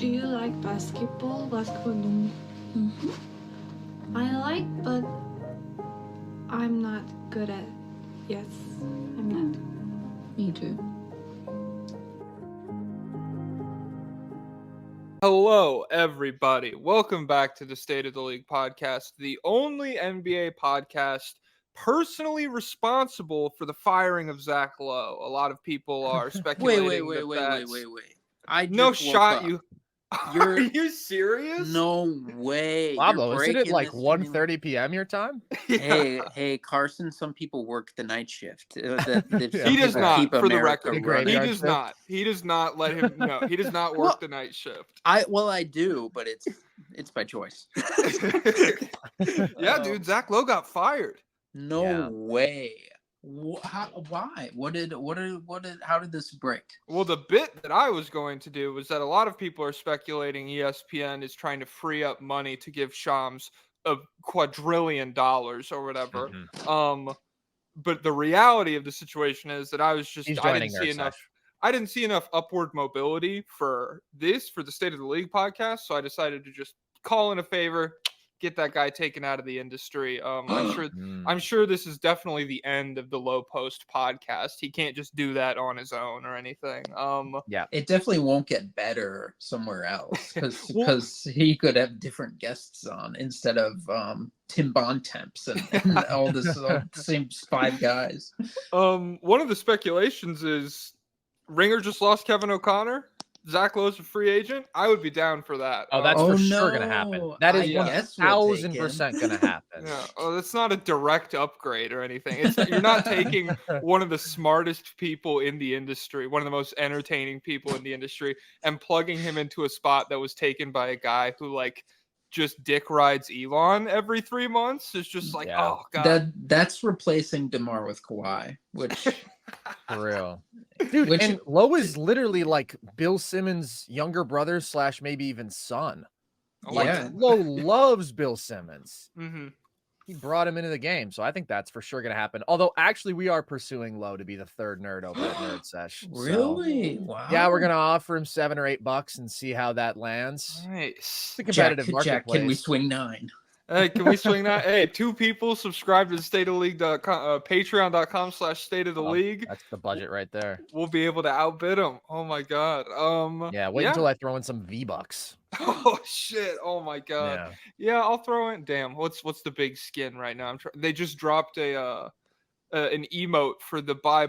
Do you like basketball? Mm-hmm. I like, but I'm not good at. Yes, I'm not. Me too. Hello, everybody. Welcome back to the State of the League podcast, the only NBA podcast personally responsible for the firing of Zach Lowe. A lot of people are speculating Wait. I just no woke shot. up. You You're are you serious? no way. Pablo, You're isn't it breaking like this to me 1:30 p.m. your time? Yeah. Hey, Carson. Some people work the night shift. Yeah. He does not. Keep For the America record, The he graveyard does shift? not. He does not let him. No, he does not work Well, the night shift. I do, but it's by choice. Yeah, dude. Zach Lowe got fired. No Yeah. way. Why? How did this break? Well, the bit that I was going to do was that a lot of people are speculating ESPN is trying to free up money to give Shams a $250 billion or whatever. Mhm. But the reality of the situation is that I He's didn't joining see our enough. Sesh. I didn't see enough upward mobility for the State of the League podcast, so I decided to just call in a favor, get that guy taken out of the industry. I'm sure this is definitely the end of the Low Post podcast. He can't just do that on his own or anything. Yeah. It definitely won't get better somewhere else because he could have different guests on instead of Tim Bontemps and all this same five guys. One of the speculations is Ringer just lost Kevin O'Connor. Zach Lowe's a free agent. I would be down for that. Oh, that's for sure gonna happen. That is I guess we'll take him. 1,000% gonna happen. Yeah, that's not a direct upgrade or anything. You're not taking one of the smartest people in the industry, one of the most entertaining people in the industry, and plugging him into a spot that was taken by a guy who just dick rides Elon every 3 months. It's just like, Yeah. oh god. That's replacing DeMar with Kawhi, which For real. Dude, and Lowe is literally like Bill Simmons' younger brother / maybe even son. Yeah. Lowe loves Bill Simmons. Mm-hmm. He brought him into the game, so I think that's for sure going to happen. Although, actually, we are pursuing Lowe to be the third nerd over at Nerd Sesh. Really? So, Wow. yeah, we're going to offer him $7 or $8 and see how that lands. Nice. It's a competitive Jack, marketplace. can we swing 9? Hey, can we swing that? Hey, 2 people subscribe to the stateoftheleague.com, patreon.com/state of the league. That's the budget right there. We'll be able to outbid them. Oh my god. Yeah, wait until I throw in some V-Bucks. Oh shit. Oh my god. Yeah, I'll throw in. Damn. What's the big skin right now? They just dropped an emote for the bye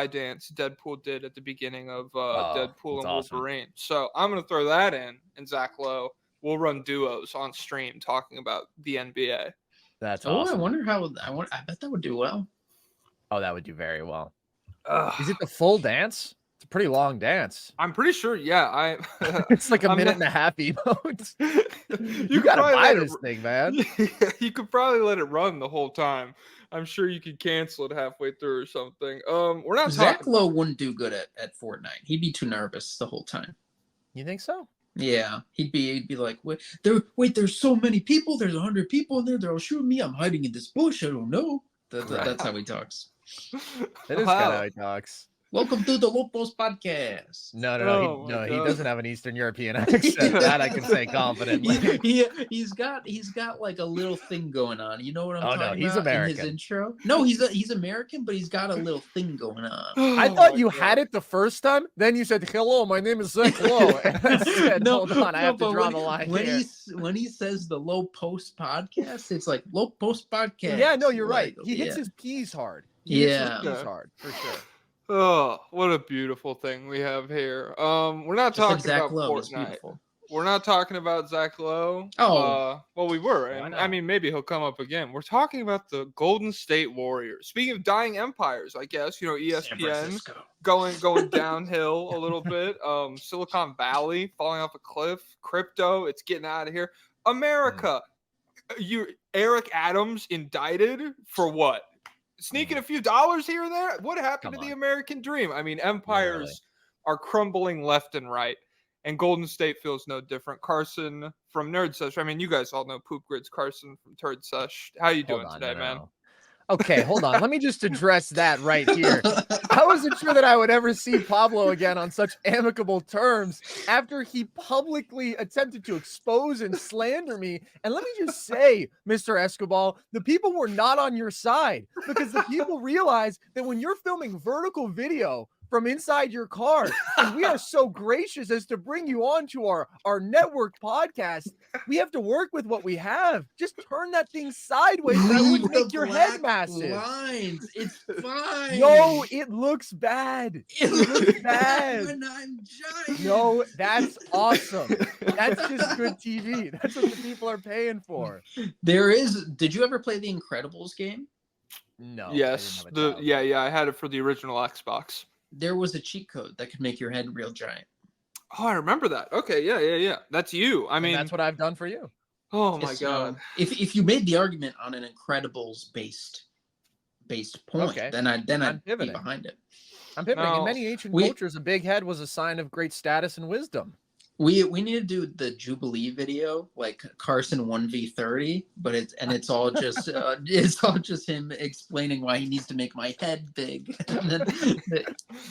dance Deadpool did at the beginning of Deadpool and Wolverine. Awesome. So I'm gonna throw that in, and Zach Lowe. We'll run duos on stream talking about the NBA. That's awesome. I wonder how. I bet that would do well. Oh, that would do very well. Is it the full dance? It's a pretty long dance. I'm pretty sure. Yeah, it's like a minute and a half emote. you gotta buy this thing, man. You could probably let it run the whole time. I'm sure you could cancel it halfway through or something. We're not. Zach Lowe wouldn't do good at Fortnite. He'd be too nervous the whole time. You think so? Yeah, he'd be like, there's so many people. There's 100 people in there. They're all shooting me. I'm hiding in this bush. I don't know. That's how he talks. That is kind of how he talks. Welcome to the Low Post podcast. No, he doesn't have an Eastern European accent. That I can say confidently. He's got like a little thing going on. You know what I'm talking about? Oh no, he's American. In his intro. No, he's American, but he's got a little thing going on. I thought you had it the first time. Then you said, "Hello, my name is Zach Lowe." And I said, "Hold on, I have to draw the line here." When he says the Low Post podcast, it's like Low Post podcast. Yeah, no, you're right. He hits his P's hard. His P's hard for sure. Oh, what a beautiful thing we have here. We're not talking about Fortnite. We're not talking about Zach Lowe. Oh, well, we were. And I mean, maybe he'll come up again. We're talking about the Golden State Warriors. Speaking of dying empires, I guess, ESPN going downhill a little bit. Silicon Valley falling off a cliff. Crypto, it's getting out of here. America, Eric Adams indicted for what? Sneaking a few dollars here and there? What happened to the American dream? I mean, empires are crumbling left and right, and Golden State feels no different. Carson from Nerd Sesh. I mean, you guys all know Poop Grids Carson from Turd Sesh. How you doing today, man? Okay, hold on. Let me just address that right here. I wasn't sure that I would ever see Pablo again on such amicable terms after he publicly attempted to expose and slander me. And let me just say, Mr. Escobar, the people were not on your side, because the people realize that when you're filming vertical video from inside your car, and we are so gracious as to bring you on to our network podcast, we have to work with what we have. Just turn that thing sideways, and I would make your head massive. Lines. It's fine. No, it looks bad. It looks bad. When I'm giant. No, that's awesome. That's just good TV. That's what the people are paying for. Did you ever play the Incredibles game? No. Yes. I had it for the original Xbox. There was a cheat code that could make your head real giant. Oh, I remember that. Okay, yeah. That's you. I mean, and that's what I've done for you. Oh my god. If you made the argument on an Incredibles based point, okay, then I'd be pivoting. behind it. I'm pivoting. No. In many ancient cultures, a big head was a sign of great status and wisdom. We need to do the Jubilee video, like Carson 1v30, but it's all just him explaining why he needs to make my head big. Dude,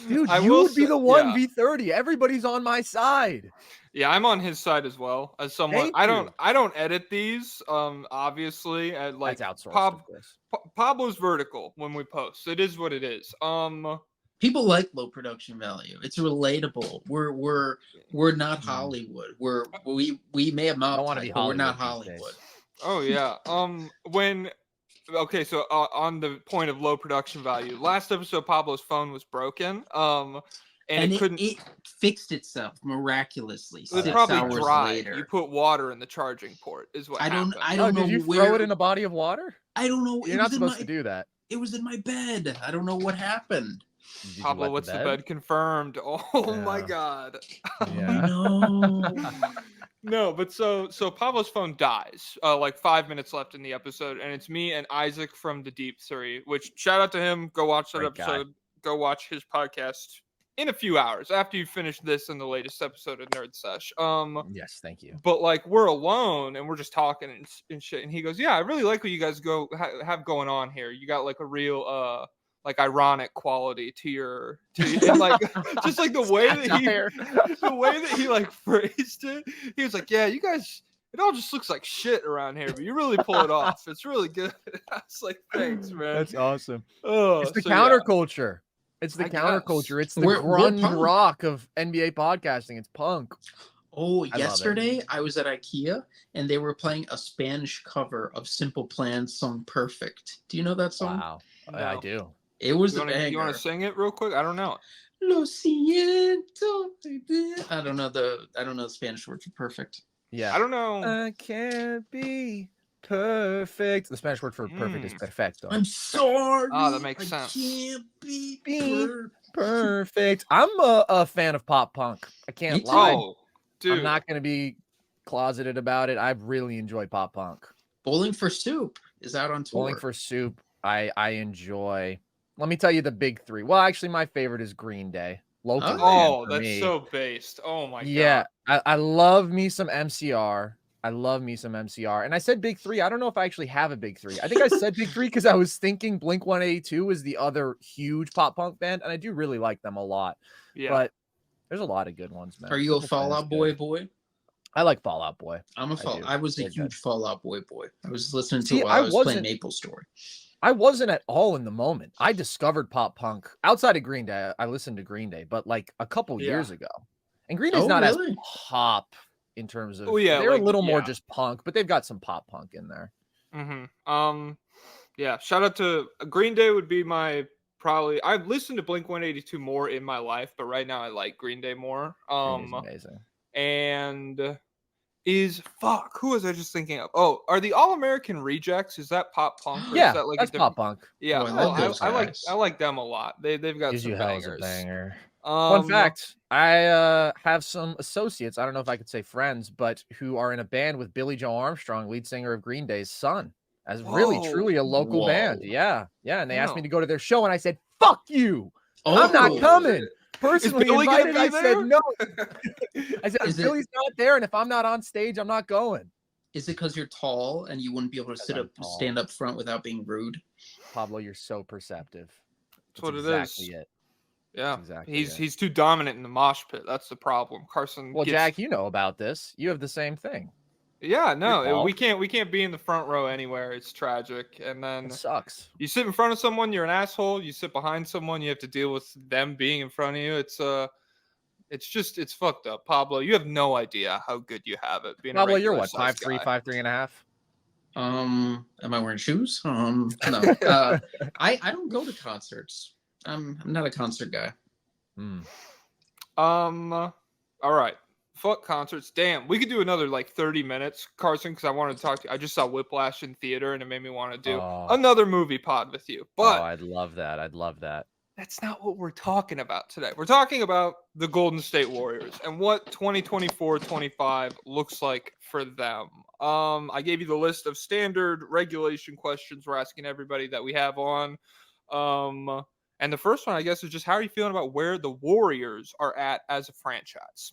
you would be the 1v30. Everybody's on my side. Yeah, I'm on his side as well. As someone, I don't edit these. Obviously, like that's outsourced. Of course. Pablo's vertical when we post. It is what it is. People like low production value. It's relatable. We're not Hollywood. We may have not want to be Hollywood. We're not Hollywood. Oh yeah. So on the point of low production value, last episode Pablo's phone was broken. And it fixed itself miraculously. It was probably dry. Later. You put water in the charging port. Is what happened. I don't know. Did you throw it in a body of water? I don't know. You're not supposed to do that. It was in my bed. I don't know what happened. Pablo, what's the bed confirmed? Oh my god. Yeah. No, but so Pablo's phone dies. Like 5 minutes left in the episode, and it's me and Isaac from the Deep 3. Which shout out to him. Go watch that episode. Go watch his podcast in a few hours after you finish this and the latest episode of Nerd Sesh. Yes, thank you. But like we're alone and we're just talking and shit, and he goes, "Yeah, I really like what you guys have going on here. You got like a real like ironic quality to your and like just like the way that he like phrased it. He was like, "Yeah, you guys, it all just looks like shit around here, but you really pull it off. It's really good." I was like, "Thanks, man. That's awesome." Oh, it's the counterculture. It's the counterculture. It's the grunge rock of NBA podcasting. It's punk. Oh, yesterday I was at IKEA and they were playing a Spanish cover of Simple Plan's song "Perfect." Do you know that song? Wow, no. I do. It was you want to sing it real quick? I don't know. Lo siento. I don't know the Spanish word for perfect. Yeah. I don't know. I can't be perfect. The Spanish word for perfect is perfecto. I'm sorry. Oh, that makes sense. I can't be perfect. I'm a fan of pop punk. I can't lie. Oh, dude. I'm not going to be closeted about it. I really enjoy pop punk. Bowling for Soup is out on tour. Bowling for Soup, I enjoy. Let me tell you the big three. Well, actually, my favorite is Green Day. Local band that's me. So based. Oh my god. Yeah, I love me some MCR. And I said big three. I don't know if I actually have a big three. I think I said big three because I was thinking Blink-182 is the other huge pop punk band, and I do really like them a lot. Yeah. But there's a lot of good ones, man. Are you a Fall Out Boy? I like Fall Out Boy. I was a huge Fall Out Boy. I was listening to it while I was playing Maple Story. I wasn't at all in the moment. I discovered pop punk outside of Green Day. I listened to Green Day, but like a couple years ago. And Green Day's not as pop in terms of they're like, a little more just punk, but they've got some pop punk in there. Mm-hmm. Yeah. Shout out to Green Day would be my I've listened to Blink-182 more in my life, but right now I like Green Day more. Amazing. And who was I just thinking of? Oh, are the All-American Rejects? Is that pop punk? Yeah, is that like that's pop punk. Yeah, I like them a lot. They've got Gives some bangers. Banger. Fun fact: I have some associates. I don't know if I could say friends, but who are in a band with Billy Joe Armstrong, lead singer of Green Day's son, as really truly a local band. Yeah, and they asked me to go to their show, and I said, "Fuck you! I'm not coming." Personally invited, I said no. I said, Billy's not there, and if I'm not on stage, I'm not going. Is it because you're tall and you wouldn't be able to stand up front without being rude? Pablo, you're so perceptive. That's what exactly it is. it. Yeah, Exactly he's too dominant in the mosh pit. That's the problem. Carson. Well, gets... Jack, you know about this. You have the same thing. Yeah, no, You're we can't be in the front row anywhere. It's tragic. And then It sucks. you sit in front of someone, you're an asshole. You sit behind someone, you have to deal with them being in front of you. It's fucked up. Pablo, you have no idea how good you have it. Being Pablo, a you're what, regular-sized 5'3", guy. 5'3.5"? Am I wearing shoes? No. I don't go to concerts. I'm not a concert guy. All right. Fuck concerts. Damn, we could do another like 30 minutes, Carson, because I wanted to talk to you. I just saw Whiplash in theater and it made me want to do another movie pod with you. But I'd love that. I'd love that. That's not what we're talking about today. We're talking about the Golden State Warriors and what 2024-25 looks like for them. I gave you the list of standard regulation questions we're asking everybody that we have on. And the first one, I guess, is just how are you feeling about where the Warriors are at as a franchise?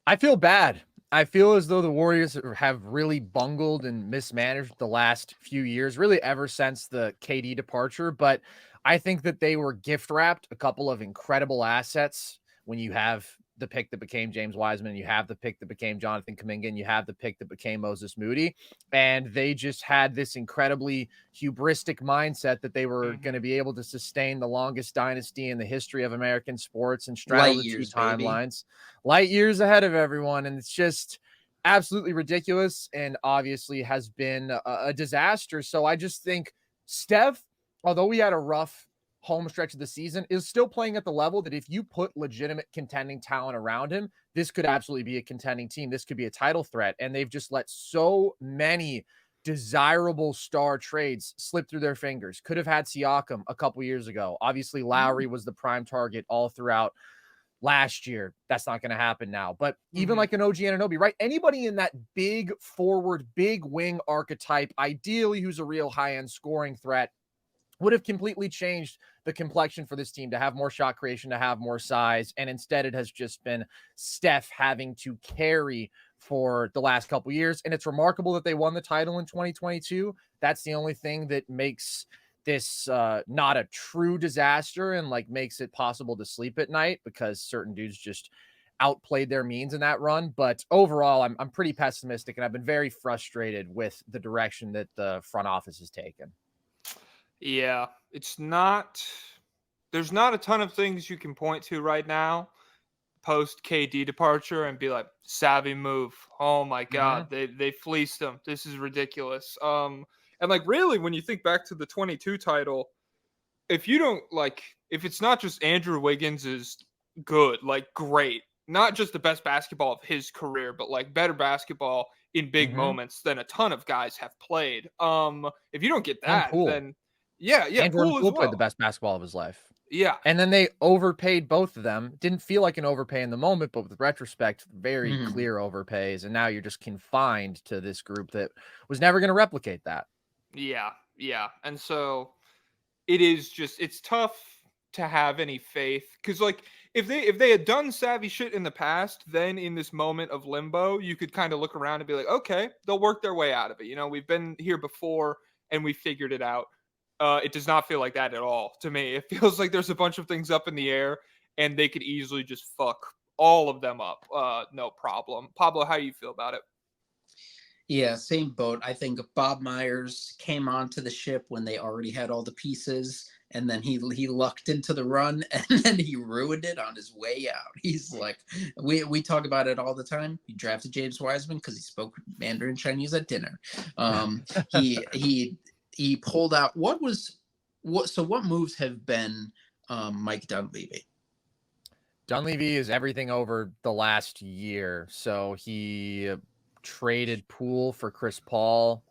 I feel bad. I feel as though the Warriors have really bungled and mismanaged the last few years, really ever since the KD departure. But I think that they were gift wrapped a couple of incredible assets when you have the pick that became James Wiseman, you have the pick that became Jonathan Kuminga, and you have the pick that became Moses Moody. And they just had this incredibly hubristic mindset that they were going to be able to sustain the longest dynasty in the history of American sports and straddle the two timelines, light years ahead of everyone. And it's just absolutely ridiculous and obviously has been a disaster. So I just think Steph, although we had a rough home stretch of the season, is still playing at the level that if you put legitimate contending talent around him, this could absolutely be a contending team. This could be a title threat. And they've just let so many desirable star trades slip through their fingers. Could have had Siakam a couple years ago. Obviously, Lowry was the prime target all throughout last year. That's not going to happen now. But even like an OG Anunoby, right? Anybody in that big forward, big wing archetype, ideally who's a real high-end scoring threat, would have completely changed the complexion for this team to have more shot creation, to have more size. And instead it has just been Steph having to carry for the last couple years. And it's remarkable that they won the title in 2022. That's the only thing that makes this not a true disaster and like makes it possible to sleep at night, because certain dudes just outplayed their means in that run. But overall, I'm pretty pessimistic, and I've been very frustrated with the direction that the front office has taken. Yeah, there's not a ton of things you can point to right now post KD departure and be like, savvy move. Oh my God, they fleeced him. This is ridiculous. And like really, when you think back to the 22 title, if it's not just Andrew Wiggins is good, like great, not just the best basketball of his career, but like better basketball in big moments than a ton of guys have played. If you don't get that, then yeah. And Jordan Poole played the best basketball of his life. Yeah. And then they overpaid both of them. Didn't feel like an overpay in the moment, but with retrospect, very clear overpays. And now you're just confined to this group that was never going to replicate that. Yeah. And so it's tough to have any faith, because like if they had done savvy shit in the past, then in this moment of limbo, you could kind of look around and be like, okay, they'll work their way out of it. You know, we've been here before and we figured it out. It does not feel like that at all to me. It feels like there's a bunch of things up in the air and they could easily just fuck all of them up. No problem. Pablo, how do you feel about it? Yeah, same boat. I think Bob Myers came onto the ship when they already had all the pieces, and then he lucked into the run, and then he ruined it on his way out. He's like, we talk about it all the time. He drafted James Wiseman because he spoke Mandarin Chinese at dinner. He pulled out what moves have been Mike Dunleavy? Dunleavy is everything over the last year. So he traded Poole for Chris Paul,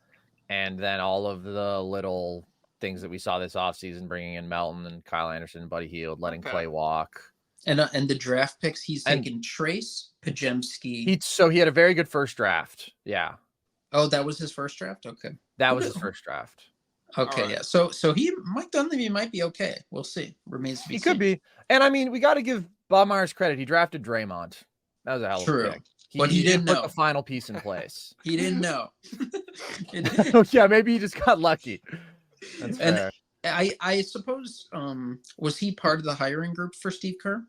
and then all of the little things that we saw this offseason, bringing in Melton and Kyle Anderson, Buddy Hield, letting Klay walk. And the draft picks, he's taken Trace, Pajemski. So he had a very good first draft. Yeah. Oh, that was his first draft? Okay. That was his first draft. Okay, right. Yeah. So Mike Dunleavy might be okay. We'll see. Remains to be seen. He could be. And I mean, we got to give Bob Myers credit. He drafted Draymond. That was a hell of a pick. But he didn't put the final piece in place. He didn't know. Yeah, maybe he just got lucky. That's And fair. I suppose was he part of the hiring group for Steve Kerr?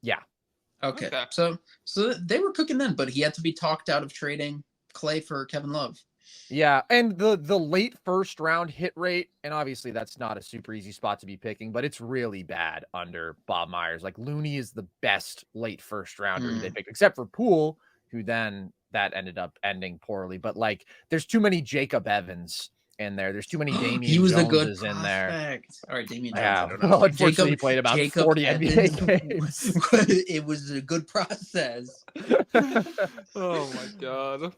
Yeah. Okay. Okay. So they were cooking then, but he had to be talked out of trading Klay for Kevin Love. Yeah, and the late first round hit rate, and obviously that's not a super easy spot to be picking, but it's really bad under Bob Myers. Like Looney is the best late first rounder who they picked, except for Poole, who then that ended up ending poorly. But like, there's too many Jacob Evans in there. There's too many Damian He was a good Joneses in there. prospect. All right, Damian Jones. Yeah, I don't know. well, unfortunately, he played about 40 NBA games. It was a good process. Oh my god.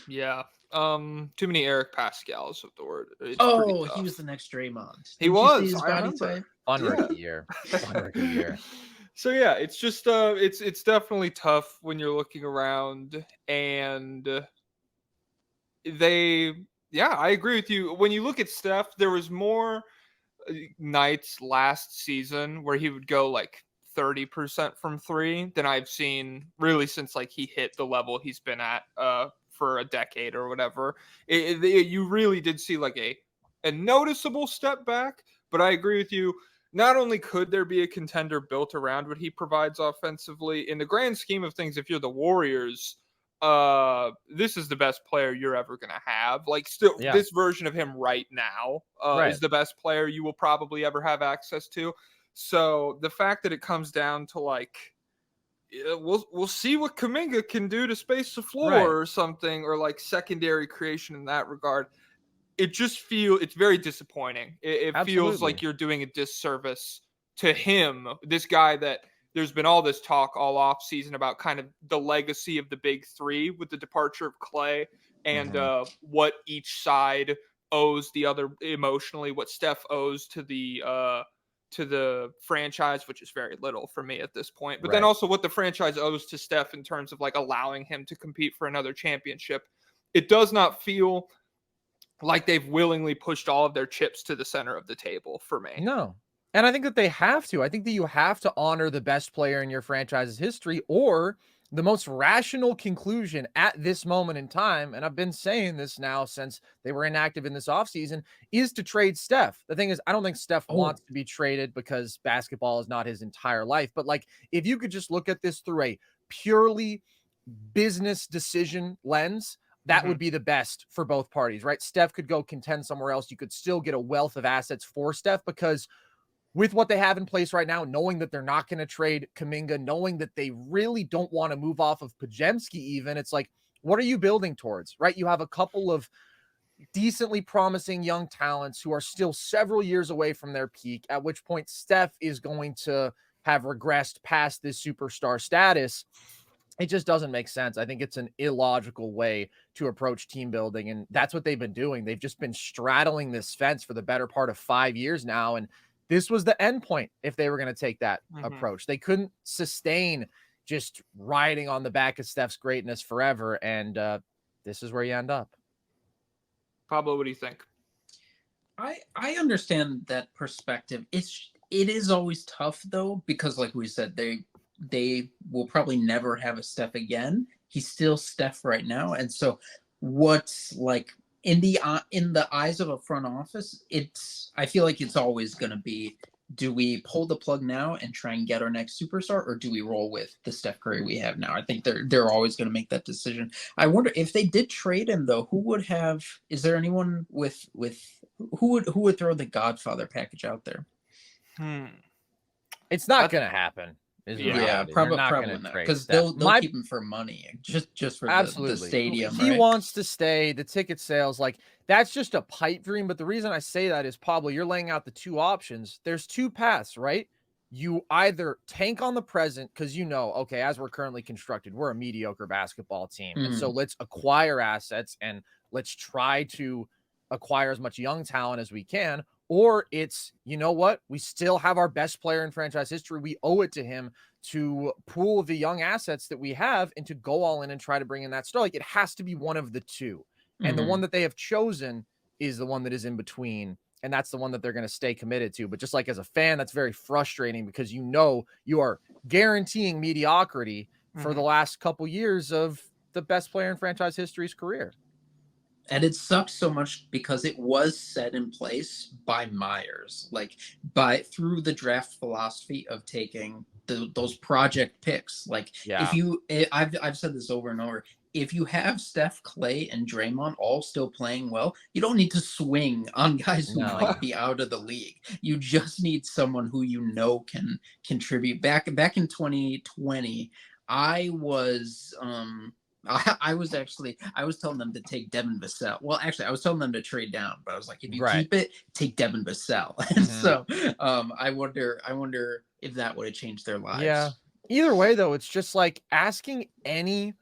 Yeah. Too many Eric Pascals of the word. It's pretty tough. He was the next Draymond. He Didn't was. You see his I body remember. type? Fun Yeah. rookie year. Fun rookie year. So yeah, it's just it's definitely tough when you're looking around, and I agree with you. When you look at Steph, there was more nights last season where he would go like 30% from three than I've seen really since like he hit the level he's been at for a decade or whatever. You really did see like a noticeable step back, but I agree with you. Not only could there be a contender built around what he provides offensively, in the grand scheme of things, if you're the Warriors, this is the best player you're ever going to have. Like, still, this version of him right now is the best player you will probably ever have access to. So the fact that it comes down to like, we'll see what Kuminga can do to space the floor or something, or like secondary creation in that regard. It's very disappointing. It feels like you're doing a disservice to him, this guy that there's been all this talk all off season about kind of the legacy of the big three with the departure of Klay and what each side owes the other emotionally, what Steph owes to the franchise, which is very little for me at this point, but then also what the franchise owes to Steph in terms of like allowing him to compete for another championship. It does not feel like they've willingly pushed all of their chips to the center of the table for me. No. And I think that they have to. I think that you have to honor the best player in your franchise's history, or the most rational conclusion at this moment in time, and I've been saying this now since they were inactive in this offseason, is to trade Steph. The thing is, I don't think Steph wants to be traded because basketball is not his entire life. But like, if you could just look at this through a purely business decision lens, that would be the best for both parties, right? Steph could go contend somewhere else. You could still get a wealth of assets for Steph, because with what they have in place right now, knowing that they're not going to trade Kuminga, knowing that they really don't want to move off of Podziemski even, it's like, what are you building towards, right? You have a couple of decently promising young talents who are still several years away from their peak, at which point Steph is going to have regressed past this superstar status. It just doesn't make sense. I think it's an illogical way to approach team building, and that's what they've been doing. They've just been straddling this fence for the better part of 5 years now, and this was the end point if they were going to take that approach. They couldn't sustain just riding on the back of Steph's greatness forever, and this is where you end up. Pablo, what do you think? I understand that perspective. It is always tough though, because like we said, they will probably never have a Steph again. He's still Steph right now, and so what's like in the eyes of a front office, I feel like it's always going to be, do we pull the plug now and try and get our next superstar, or do we roll with the Steph Curry we have now? I think they're always going to make that decision. I wonder if they did trade him though, who would have? Is there anyone with who would throw the Godfather package out there? It's not going to happen. Probably not, because they'll keep him for money, just for the stadium. He wants to stay. The ticket sales, like, that's just a pipe dream. But the reason I say that is, Pablo, you're laying out the two options. There's two paths, right? You either tank on the present because okay, as we're currently constructed, we're a mediocre basketball team, and so let's acquire assets and let's try to acquire as much young talent as we can. Or it's, we still have our best player in franchise history. We owe it to him to pool the young assets that we have and to go all in and try to bring in that star. Like, it has to be one of the two. And the one that they have chosen is the one that is in between. And that's the one that they're going to stay committed to. But just like as a fan, that's very frustrating, because you are guaranteeing mediocrity for the last couple years of the best player in franchise history's career. And it sucks so much because it was set in place by Myers, like through the draft philosophy of taking those project picks. Like Yeah. I've said this over and over. If you have Steph, Klay, and Draymond all still playing well, you don't need to swing on guys who No. might be out of the league. You just need someone who you know can contribute. Back in 2020, I was I was telling them to take Devin Vassell. Well, actually, I was telling them to trade down, but I was like, if you Right. keep it, take Devin Vassell. And so, I wonder if that would have changed their lives. Yeah. Either way, though, it's just like asking any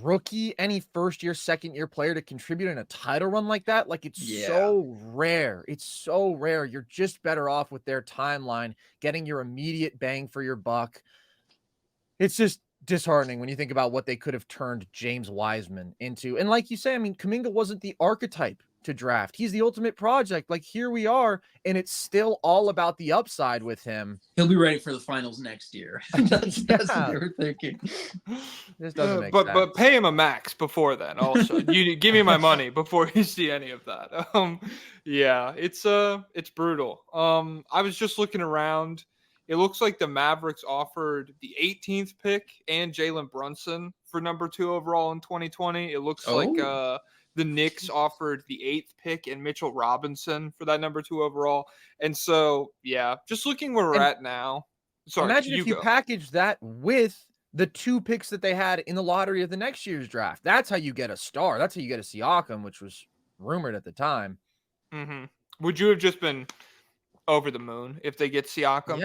rookie, any first year, second year player to contribute in a title run like that. Like, it's so rare. It's so rare. You're just better off with their timeline, getting your immediate bang for your buck. It's just disheartening when you think about what they could have turned James Wiseman into. And like you say, I mean, Kuminga wasn't the archetype to draft. He's the ultimate project. Like, here we are, and it's still all about the upside with him. He'll be ready for the finals next year. That's what they were thinking. This doesn't make sense. sense. But pay him a max before then. Also, you give me my money before you see any of that. Yeah, it's brutal. I was just looking around. It looks like the Mavericks offered the 18th pick and Jalen Brunson for number 2 overall in 2020. It looks like the Knicks offered the 8th pick and Mitchell Robinson for that number 2 overall. And so, yeah, just looking where we're at now. Sorry, imagine if you package that with the 2 picks that they had in the lottery of the next year's draft. That's how you get a star. That's how you get a Siakam, which was rumored at the time. Mm-hmm. Would you have just been over the moon if they get Siakam?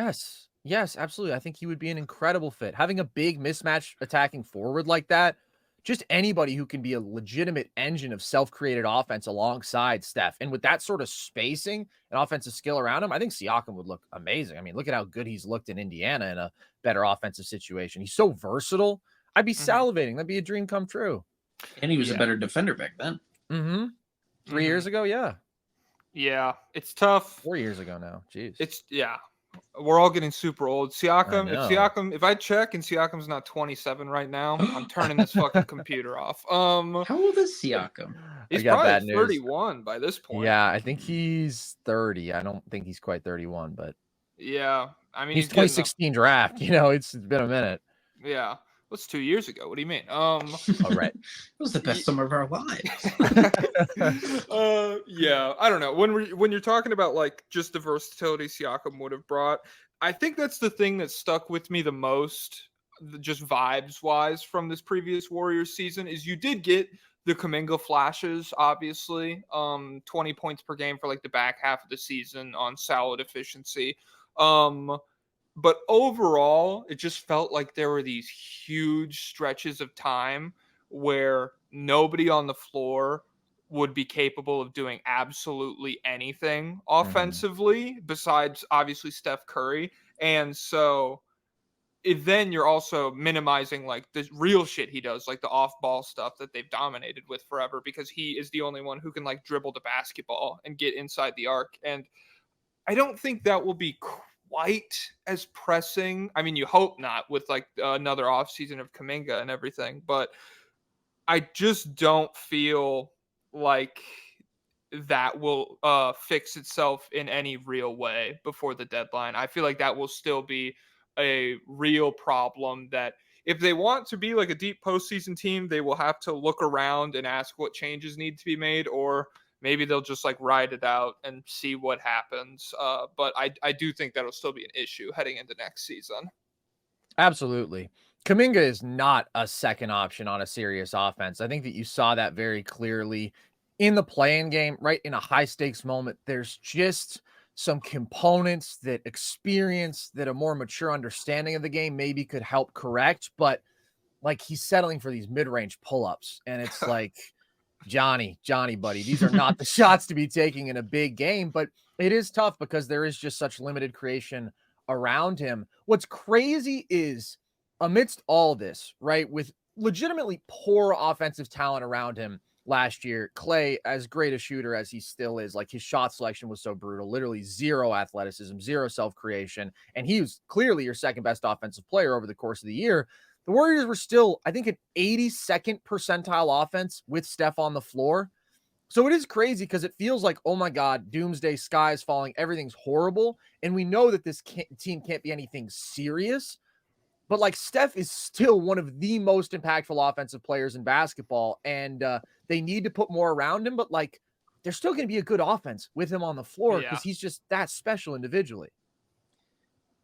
Yes, absolutely. I think he would be an incredible fit. Having a big mismatch attacking forward like that, just anybody who can be a legitimate engine of self-created offense alongside Steph. And with that sort of spacing and offensive skill around him, I think Siakam would look amazing. I mean, look at how good he's looked in Indiana in a better offensive situation. He's so versatile. I'd be salivating. That'd be a dream come true. And he was a better defender back then. 3 years ago, yeah. Yeah, it's tough. 4 years ago now. Jeez. We're all getting super old. Siakam, if I check and Siakam's not 27 right now, I'm turning this fucking computer off. How old is Siakam? He's probably 31 by this point. Yeah, I think he's 30. I don't think he's quite 31, but yeah, I mean he's 2016 draft. You know, it's been a minute. Yeah. What's 2 years ago? What do you mean? All right. It was the best summer of our lives. Yeah, I don't know. When you're talking about like just the versatility Siakam would have brought, I think that's the thing that stuck with me the most, just vibes wise from this previous Warriors season, is you did get the Kuminga flashes, obviously. 20 points per game for like the back half of the season on solid efficiency. But overall, it just felt like there were these huge stretches of time where nobody on the floor would be capable of doing absolutely anything offensively besides obviously Steph Curry. And so then you're also minimizing like the real shit he does, like the off-ball stuff that they've dominated with forever, because he is the only one who can like dribble the basketball and get inside the arc. And I don't think that will be quite as pressing. I mean, you hope not with like another offseason of Kuminga and everything, but I just don't feel like that will fix itself in any real way before the deadline. I feel like that will still be a real problem that if they want to be like a deep postseason team, they will have to look around and ask what changes need to be made, or maybe they'll just like ride it out and see what happens. But I do think that'll still be an issue heading into next season. Absolutely. Kuminga is not a second option on a serious offense. I think that you saw that very clearly in the play-in game, right? In a high stakes moment, there's just some components that experience, that a more mature understanding of the game maybe could help correct, but like he's settling for these mid-range pull-ups, and it's like, Johnny, buddy, these are not the shots to be taking in a big game, but it is tough because there is just such limited creation around him. What's crazy is amidst all this, right, with legitimately poor offensive talent around him last year, Klay, as great a shooter as he still is, like his shot selection was so brutal, literally zero athleticism, zero self-creation, and he was clearly your second best offensive player over the course of the year. The Warriors were still, I think, an 82nd percentile offense with Steph on the floor. So it is crazy because it feels like, oh my God, doomsday, sky is falling, everything's horrible. And we know that this team can't be anything serious. But like Steph is still one of the most impactful offensive players in basketball. And they need to put more around him. But like, there's still going to be a good offense with him on the floor because he's just that special individually.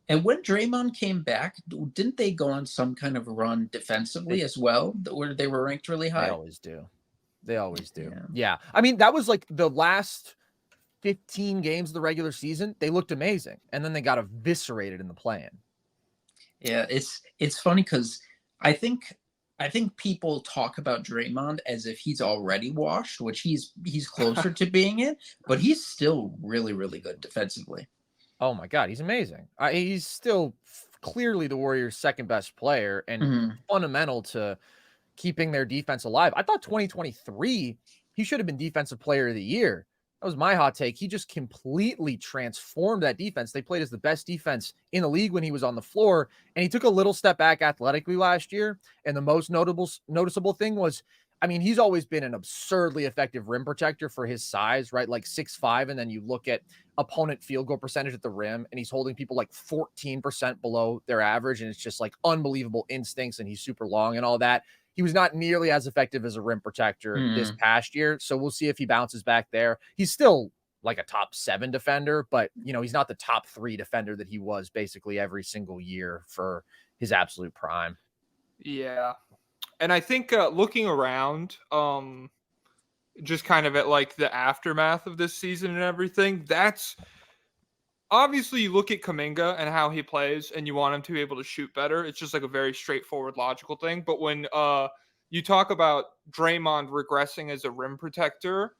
And when Draymond came back, didn't they go on some kind of run defensively as well, where they were ranked really high? They always do. They always do. Yeah. I mean, that was like the last 15 games of the regular season. They looked amazing. And then they got eviscerated in the play-in. Yeah, it's funny because I think people talk about Draymond as if he's already washed, which he's closer to being it, but he's still really, really good defensively. Oh my God, he's amazing. He's still clearly the Warriors' second best player and fundamental to keeping their defense alive. I thought 2023, he should have been Defensive Player of the Year. That was my hot take. He just completely transformed that defense. They played as the best defense in the league when he was on the floor, and he took a little step back athletically last year. And the most noticeable thing was, I mean, he's always been an absurdly effective rim protector for his size, right? Like 6'5", and then you look at opponent field goal percentage at the rim, and he's holding people like 14% below their average, and it's just like unbelievable instincts, and he's super long and all that. He was not nearly as effective as a rim protector this past year, so we'll see if he bounces back there. He's still like a top 7 defender, but, you know, he's not the top 3 defender that he was basically every single year for his absolute prime. Yeah. And I think looking around, just kind of at like the aftermath of this season and everything, that's obviously you look at Kuminga and how he plays and you want him to be able to shoot better. It's just like a very straightforward, logical thing. But when you talk about Draymond regressing as a rim protector,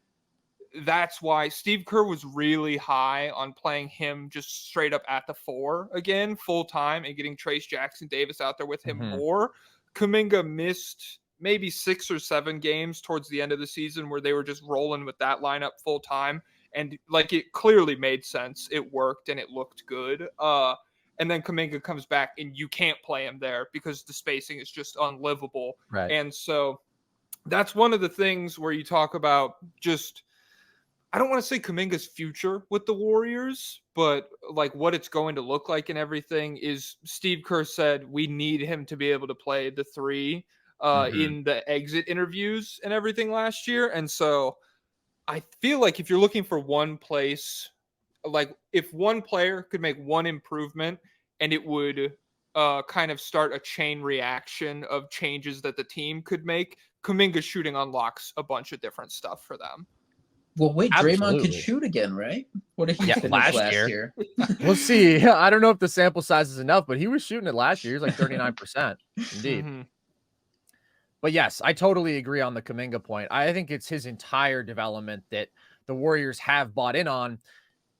that's why Steve Kerr was really high on playing him just straight up at the 4 again, full time, and getting Trace Jackson Davis out there with him more. Kuminga missed maybe 6 or 7 games towards the end of the season where they were just rolling with that lineup full time. And like it clearly made sense. It worked and it looked good. And then Kuminga comes back and you can't play him there because the spacing is just unlivable. Right. And so that's one of the things where you talk about just, I don't want to say Kuminga's future with the Warriors, but like what it's going to look like and everything is Steve Kerr said we need him to be able to play the 3 in the exit interviews and everything last year. And so I feel like if you're looking for one place, like if one player could make one improvement and it would kind of start a chain reaction of changes that the team could make, Kuminga shooting unlocks a bunch of different stuff for them. Well, wait, Draymond could Absolutely. shoot again, right? What did he finish last year? We'll see. I don't know if the sample size is enough, but he was shooting it last year. He was like 39%. Indeed. But yes, I totally agree on the Kuminga point. I think it's his entire development that the Warriors have bought in on.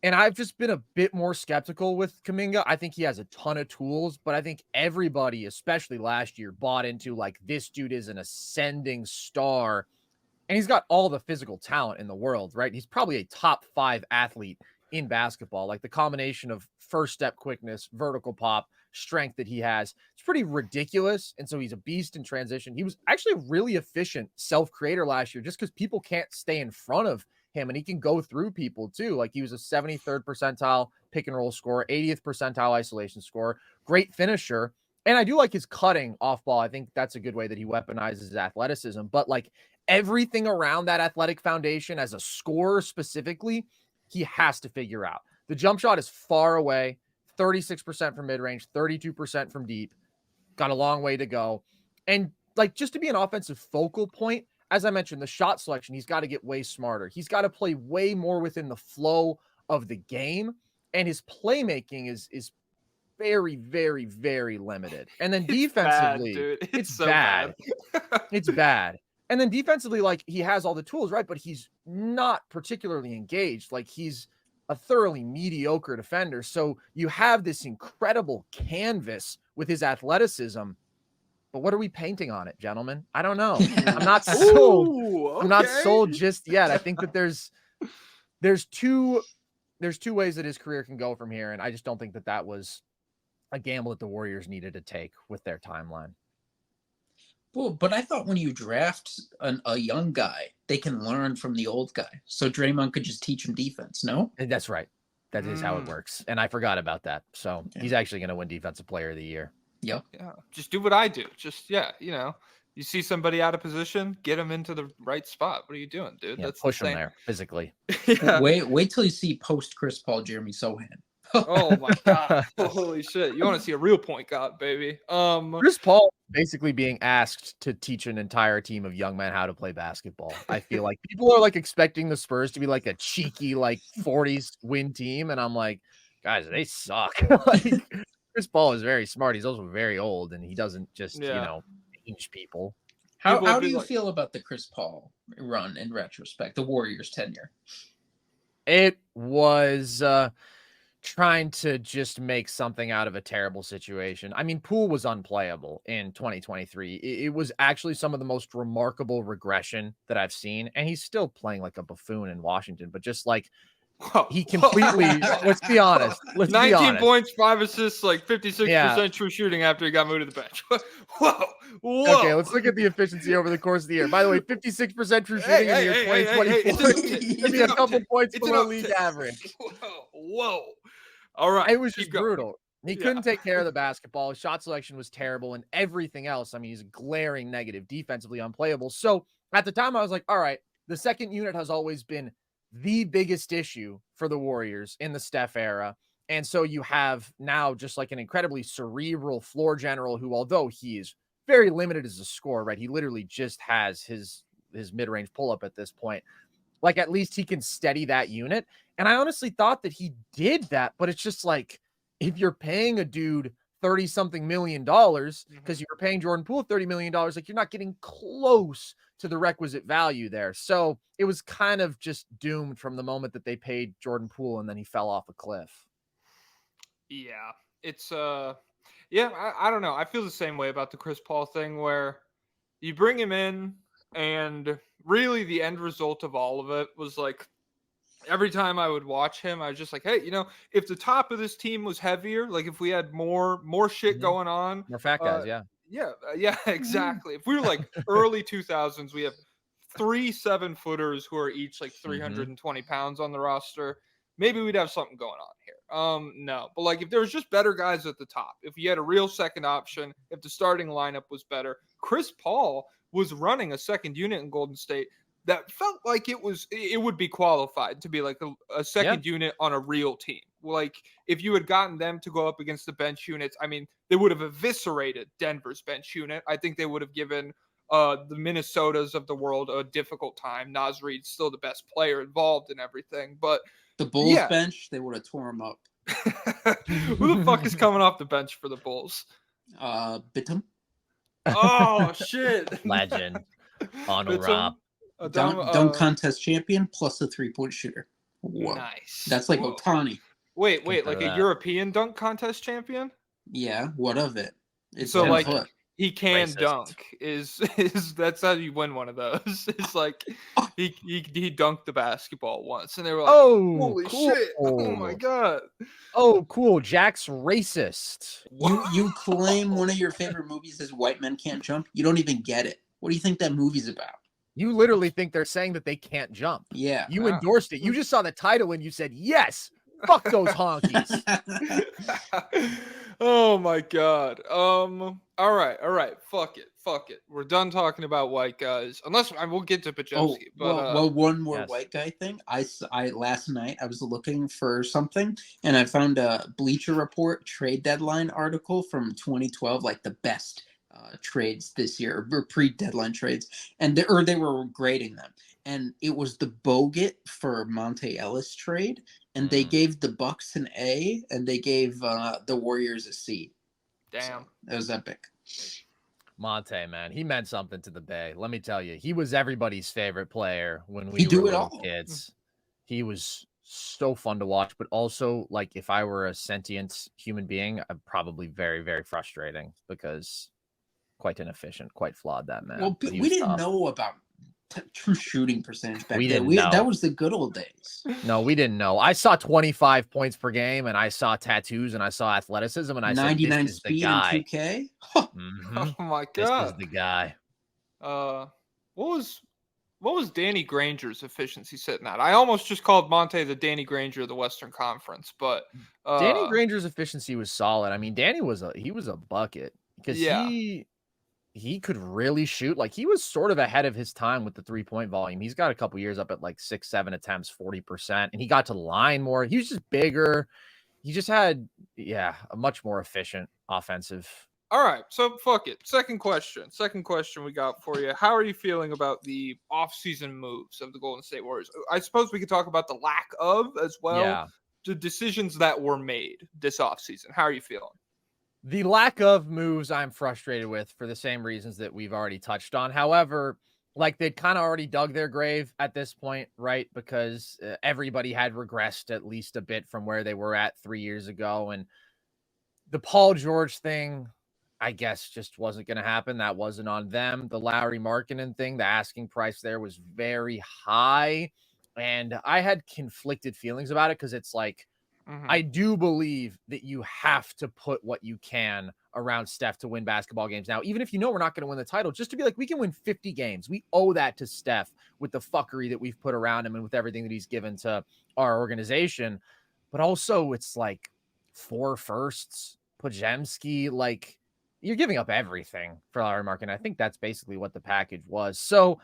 And I've just been a bit more skeptical with Kuminga. I think he has a ton of tools, but I think everybody, especially last year, bought into like this dude is an ascending star. And he's got all the physical talent in the world, right? He's probably a top 5 athlete in basketball. Like the combination of first step quickness, vertical pop, strength that he has, it's pretty ridiculous. And so he's a beast in transition. He was actually a really efficient self-creator last year just because people can't stay in front of him and he can go through people too. Like he was a 73rd percentile pick and roll scorer, 80th percentile isolation scorer, great finisher. And I do like his cutting off ball. I think that's a good way that he weaponizes his athleticism. But like everything around that athletic foundation as a scorer specifically, he has to figure out. The jump shot is far away, 36% from mid-range, 32% from deep. Got a long way to go. And like just to be an offensive focal point, as I mentioned, the shot selection, he's got to get way smarter. He's got to play way more within the flow of the game. And his playmaking is very, very, very limited. And then defensively, bad, dude. It's so bad. It's bad. And then defensively, like he has all the tools, right? But he's not particularly engaged. Like he's a thoroughly mediocre defender. So you have this incredible canvas with his athleticism. But what are we painting on it, gentlemen? I don't know. I'm not sold. Ooh, okay. I'm not sold just yet. I think that there's two ways that his career can go from here. And I just don't think that that was a gamble that the Warriors needed to take with their timeline. Well, but I thought when you draft a young guy, they can learn from the old guy. So Draymond could just teach him defense, no? And that's right. That is how it works. And I forgot about that. So he's actually going to win Defensive Player of the Year. Yep. Yeah. Just do what I do. Just, you see somebody out of position, get them into the right spot. What are you doing, dude? Yeah, That's push him there physically. Yeah. Wait till you see post Chris Paul, Jeremy Sohan. Oh my God. Holy shit. You want to see a real point guard, baby. Chris Paul basically being asked to teach an entire team of young men how to play basketball. I feel like people are like expecting the Spurs to be like a cheeky, like 40s win team. And I'm like, guys, they suck. Like Chris Paul is very smart. He's also very old and he doesn't just, change people. How do you feel about the Chris Paul run in retrospect, the Warriors tenure? It was trying to just make something out of a terrible situation. I mean, Poole was unplayable in 2023. It was actually some of the most remarkable regression that I've seen. And he's still playing like a buffoon in Washington, but just like he completely, let's be honest. 19 points, 5 assists, like 56% true shooting after he got moved to the bench. Whoa. Okay, let's look at the efficiency over the course of the year. By the way, 56% true shooting in the year 2024. It's a couple points below league average. Whoa. All right. It was just brutal. He couldn't take care of the basketball. His shot selection was terrible and everything else. I mean, he's glaring negative, defensively unplayable. So at the time I was like, all right, the second unit has always been the biggest issue for the Warriors in the Steph era. And so you have now just like an incredibly cerebral floor general who, although he is very limited as a scorer, right? He literally just has his mid-range pull-up at this point. Like, at least he can steady that unit. And I honestly thought that he did that, but it's just like, if you're paying a dude $30-something million because you're paying Jordan Poole $30 million, like you're not getting close to the requisite value there. So it was kind of just doomed from the moment that they paid Jordan Poole and then he fell off a cliff. Yeah, it's I don't know. I feel the same way about the Chris Paul thing where you bring him in and really the end result of all of it was like every time I would watch him, I was just like, hey, if the top of this team was heavier, like if we had more shit going on, more fat guys, yeah, exactly. If we were like early 2000s, we have 3 7-footers who are each like 320 pounds on the roster. Maybe we'd have something going on here. No, but like if there was just better guys at the top, if you had a real second option, if the starting lineup was better, Chris Paul was running a second unit in Golden State that felt like it would be qualified to be like a second unit on a real team. Like if you had gotten them to go up against the bench units, I mean, they would have eviscerated Denver's bench unit. I think they would have given the Minnesotas of the world a difficult time. Naz Reid's still the best player involved in everything, but the Bulls bench, they would have tore him up. Who the fuck is coming off the bench for the Bulls? Bitum. Oh shit! Legend. Honor Rob. Dunk contest champion plus a 3-point shooter. Whoa. Nice. That's like Ohtani. Wait, like a European dunk contest champion? Yeah, what of it? It's so like he can dunk. Is that's how you win one of those? It's like he dunked the basketball once, and they were like, "Oh, holy cool. shit! Oh my god! Oh, cool. Jack's racist." You claim one of your favorite movies is White Men Can't Jump. You don't even get it. What do you think that movie's about? You literally think they're saying that they can't jump. Yeah. You endorsed it. You just saw the title and you said, yes, fuck those honkies. Oh my god. All right. Fuck it. We're done talking about white guys. Unless we'll get to Pajewski. Well, one more white guy thing. I last night I was looking for something and I found a Bleacher Report trade deadline article from 2012, like the best trades this year, or pre-deadline trades, and they were grading them, and it was the Bogut for Monte Ellis trade, and they gave the Bucks an A, and they gave the Warriors a C. Damn, so that was epic. Monte, man, he meant something to the Bay. Let me tell you, he was everybody's favorite player when we were little kids. He was so fun to watch, but also like if I were a sentient human being, I'm probably very, very frustrating because quite inefficient, quite flawed, that man. Well, we didn't know about true shooting percentage back then. Know. That was the good old days. No, we didn't know. I saw 25 points per game, and I saw tattoos, and I saw athleticism, and I said, 99 this is speed the guy. and 2K. Oh my god, this is the guy. What was Danny Granger's efficiency sitting at? I almost just called Monte the Danny Granger of the Western Conference, but Danny Granger's efficiency was solid. I mean, Danny was a bucket because he could really shoot. Like, he was sort of ahead of his time with the 3-point volume. He's got a couple years up at like 6-7 attempts, 40%, and he got to the line more. He was just bigger. He just had a much more efficient offensive. All right, so fuck it. Second question we got for you. How are you feeling about the offseason moves of the Golden State Warriors? I suppose we could talk about the lack of as well. Yeah. The decisions that were made this offseason. How are you feeling? The lack of moves I'm frustrated with for the same reasons that we've already touched on. However, like, they'd kind of already dug their grave at this point, right? Because everybody had regressed at least a bit from where they were at 3 years ago. And the Paul George thing, I guess, just wasn't going to happen. That wasn't on them. The Lowry Markkanen thing, the asking price there was very high. And I had conflicted feelings about it because it's like, I do believe that you have to put what you can around Steph to win basketball games now, even if you know we're not going to win the title, just to be like, we can win 50 games. We owe that to Steph with the fuckery that we've put around him and with everything that he's given to our organization. But also, it's like 4 firsts, Podziemski, like, you're giving up everything for Lowry Markkanen. I think that's basically what the package was. So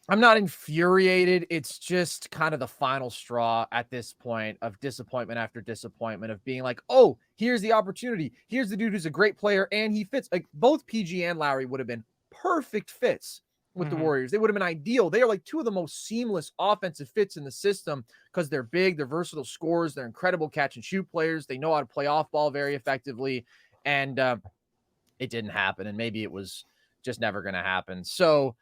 I'm not infuriated. It's just kind of the final straw at this point of disappointment after disappointment of being like, oh, here's the opportunity. Here's the dude who's a great player and he fits. Like, both PG and Lowry would have been perfect fits with the Warriors. They would have been ideal. They are like 2 of the most seamless offensive fits in the system because they're big, they're versatile scorers, they're incredible catch and shoot players. They know how to play off ball very effectively. And it didn't happen. And maybe it was just never going to happen. So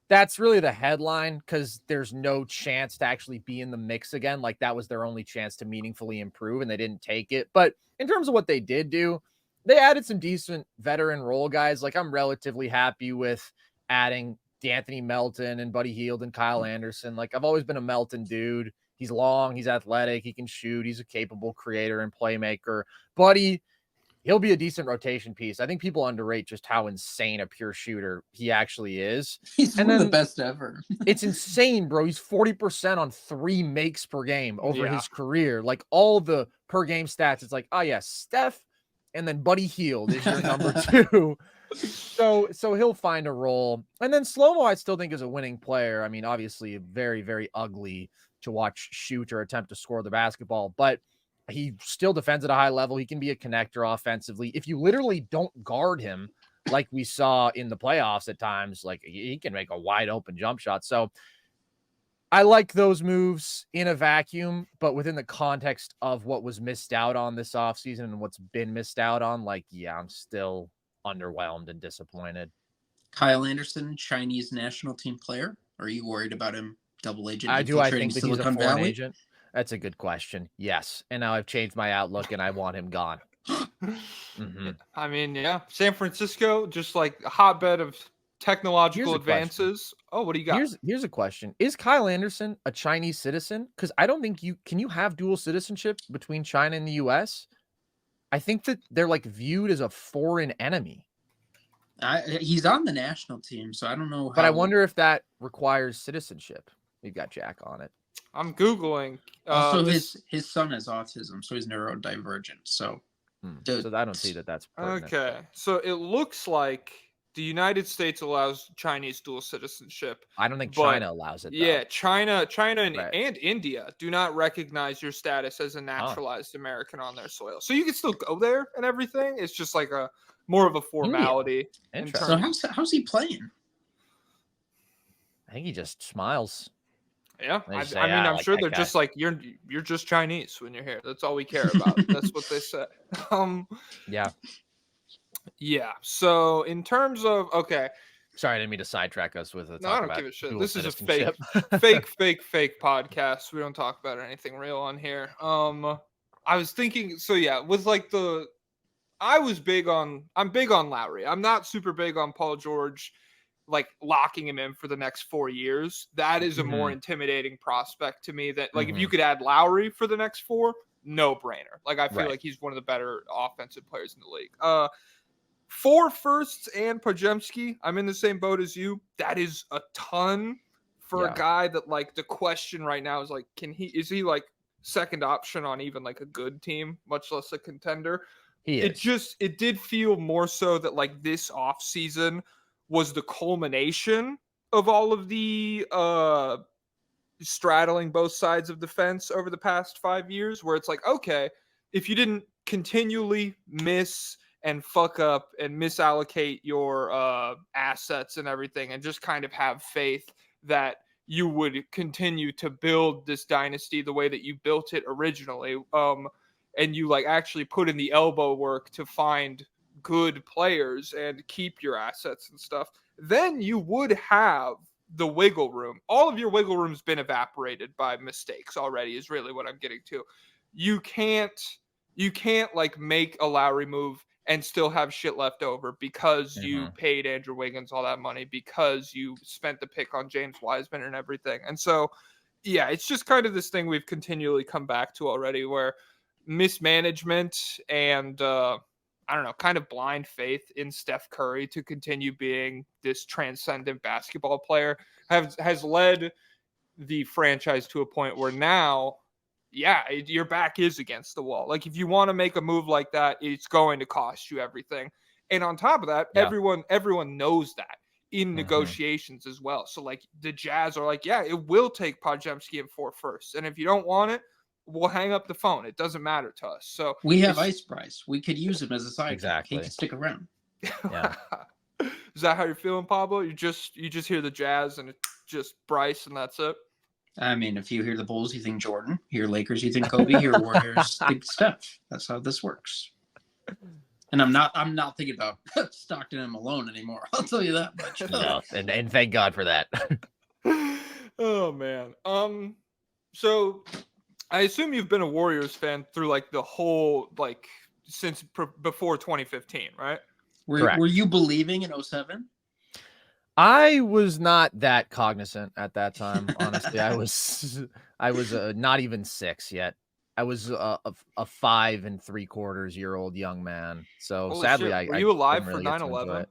that's really the headline, because there's no chance to actually be in the mix again. Like, that was their only chance to meaningfully improve, and they didn't take it. But in terms of what they did do, they added some decent veteran role guys. Like, I'm relatively happy with adding D'Anthony Melton and Buddy Hield and Kyle Anderson. Like, I've always been a Melton dude. He's long, he's athletic, he can shoot, he's a capable creator and playmaker. Buddy, he'll be a decent rotation piece. I think people underrate just how insane a pure shooter he actually is. He's one of the best ever. It's insane, bro. He's 40% on 3 makes per game over his career. Like, all the per game stats, it's like, oh yeah, Steph and then Buddy Hield is your number 2. So he'll find a role. And then Slow-Mo, I still think, is a winning player. I mean, obviously very, very ugly to watch shoot or attempt to score the basketball, but he still defends at a high level. He can be a connector offensively. If you literally don't guard him, like we saw in the playoffs at times, like, he can make a wide open jump shot. So I like those moves in a vacuum, but within the context of what was missed out on this offseason and what's been missed out on, like, yeah, I'm still underwhelmed and disappointed. Kyle Anderson, Chinese national team player. Are you worried about him double agent? I think that he's a foreign agent. That's a good question. Yes. And now I've changed my outlook and I want him gone. I mean, yeah. San Francisco, just like a hotbed of technological advances. Oh, what do you got? Here's a question. Is Kyle Anderson a Chinese citizen? Because I don't think can you have dual citizenship between China and the US? I think that they're like viewed as a foreign enemy. He's on the national team, so I don't know. But I wonder if that requires citizenship. We've got Jack on it. I'm Googling. Also, his son has autism, so he's neurodivergent. So, so I don't see that that's pertinent. Okay. So it looks like the United States allows Chinese dual citizenship. I don't think China allows it, though. Yeah, China and India do not recognize your status as a naturalized American on their soil. So you can still go there and everything. It's just like more of a formality. So how's he playing? I think he just smiles. Yeah, I mean, I'm sure they're just like, you're just Chinese when you're here. That's all we care about. That's what they say. Yeah. So in terms of sorry, I didn't mean to sidetrack us with it. No, I don't give a shit. This is a fake podcast. We don't talk about anything real on here. I was thinking, so yeah, with like I'm big on Lowry. I'm not super big on Paul George, like locking him in for the next 4 years. That is a more intimidating prospect to me that like if you could add Lowry for the next 4, no brainer. Like I feel like he's one of the better offensive players in the league. 4 firsts and Podziemski, I'm in the same boat as you. That is a ton for a guy that, like, the question right now is, like, is he, like, second option on even, like, a good team, much less a contender? He is. It did feel more so that, like, this offseason was the culmination of all of the straddling both sides of the fence over the past 5 years, where it's like, okay, if you didn't continually miss and fuck up and misallocate your assets and everything, and just kind of have faith that you would continue to build this dynasty the way that you built it originally, and you, like, actually put in the elbow work to find good players and keep your assets and stuff, then you would have the wiggle room. All of your wiggle room's been evaporated by mistakes already, is really what I'm getting to. You can't like make a Lowry move and still have shit left over because you paid Andrew Wiggins all that money, because you spent the pick on James Wiseman and everything. And so, yeah, it's just kind of this thing we've continually come back to already, where mismanagement and I don't know, kind of blind faith in Steph Curry to continue being this transcendent basketball player has led the franchise to a point where now, yeah, your back is against the wall. Like, if you want to make a move like that, it's going to cost you everything. And on top of that, everyone knows that in negotiations as well. So, like, the Jazz are like, yeah, it will take Podziemski and 4 firsts. And if you don't want it, we'll hang up the phone. It doesn't matter to us. So we have Ice Price. We could use him as a sidekick. Exactly. He can stick around. Yeah. Is that how you're feeling, Pablo? You just hear the Jazz and it's just Bryce and that's it? I mean, if you hear the Bulls, you think Jordan. Hear Lakers, you think Kobe. Hear Warriors, think Steph. That's how this works. And I'm not thinking about Stockton and Malone anymore. I'll tell you that much. No, and thank God for that. Oh man. So I assume you've been a Warriors fan through, like, the whole, like, since before 2015, right? Were you believing in 07? I was not that cognizant at that time. Honestly, I was not even 6 yet. I was a 5 3/4-year-old young man. So Holy sadly, shit. Were I you alive really for get to enjoy 9/11? it.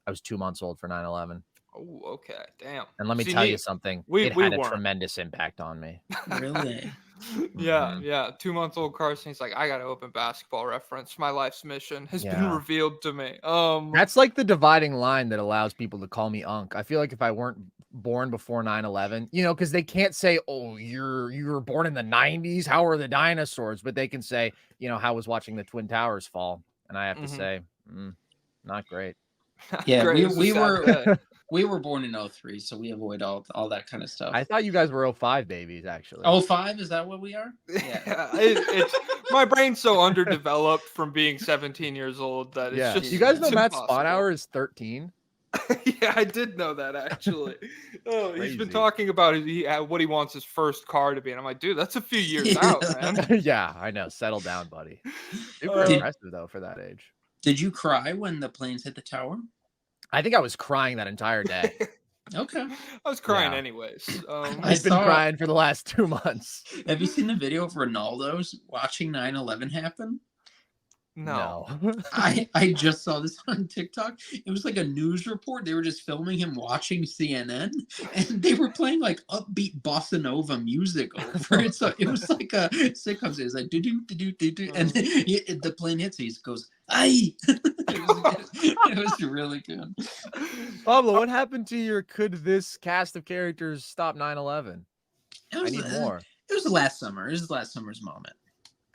I was 2 months old for 9/11. Oh, okay. Damn. And let me tell you something. It had a tremendous impact on me. Really? Yeah. 2-month-old Carson, he's like, I got to open Basketball Reference. My life's mission has been revealed to me. That's like the dividing line that allows people to call me Unc. I feel like if I weren't born before 9/11, because they can't say, oh, you were born in the 90s. How are the dinosaurs? But they can say, how was watching the Twin Towers fall? And I have to say, not great. Yeah, we were born in 03, so we avoid all that kind of stuff. I thought you guys were 05 babies, actually. 05? Is that what we are? Yeah. It's my brain's so underdeveloped from being 17 years old that it's just. You guys know Matt's impossible. spawn hour is 13? Yeah, I did know that, actually. He's been talking about what he wants his first car to be, and I'm like, dude, that's a few years out, man. Yeah, I know. Settle down, buddy. Super impressive, though, for that age. Did you cry when the planes hit the tower? I think I was crying that entire day. Okay. I was crying anyways. I've been crying for the last 2 months. Have you seen the video of Ronaldo's watching 9/11 happen? No. I just saw this on TikTok. It was like a news report. They were just filming him watching CNN, and they were playing like upbeat bossa nova music over it. So it was like a sitcom. It was like do do do do do, and the plane hits. He goes, "Aye!" It was really good. Pablo, what happened to your "Could this cast of characters stop 9/11"? I need more. It was last summer. It was last summer's moment.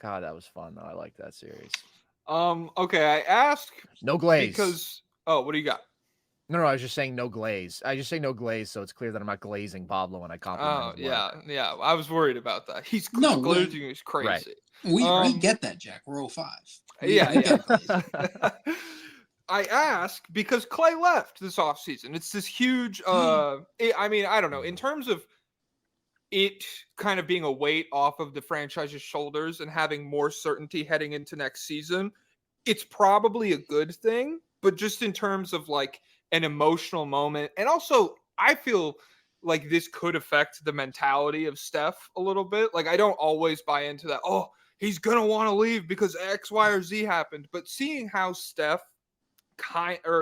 God, that was fun though. I like that series. Okay, I asked no glaze because what do you got? No, I was just saying no glaze. I just say no glaze, so it's clear that I'm not glazing Pablo when I compliment him. Yeah. I was worried about that. He's glazing. He's crazy. Right. We get that, Jack. We're 05. Yeah. I ask because Klay left this offseason. It's this huge. I don't know. In terms of it kind of being a weight off of the franchise's shoulders and having more certainty heading into next season, it's probably a good thing. But just in terms of like an emotional moment, and also I feel like this could affect the mentality of Steph a little bit. Like, I don't always buy into that. Oh, he's going to want to leave because X, Y, or Z happened. But seeing how Steph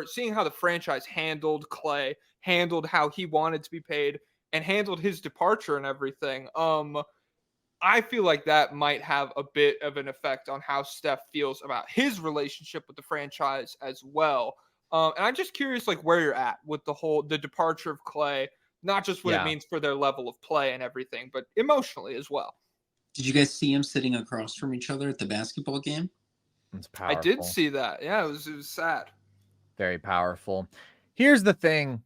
seeing how the franchise handled Klay, handled how he wanted to be paid, and handled his departure and everything. I feel like that might have a bit of an effect on how Steph feels about his relationship with the franchise as well. And I'm just curious, like, where you're at with the departure of Klay, not just what it means for their level of play and everything, but emotionally as well. Did you guys see him sitting across from each other at the basketball game? It's powerful. I did see that. Yeah, it was sad. Very powerful. Here's the thing.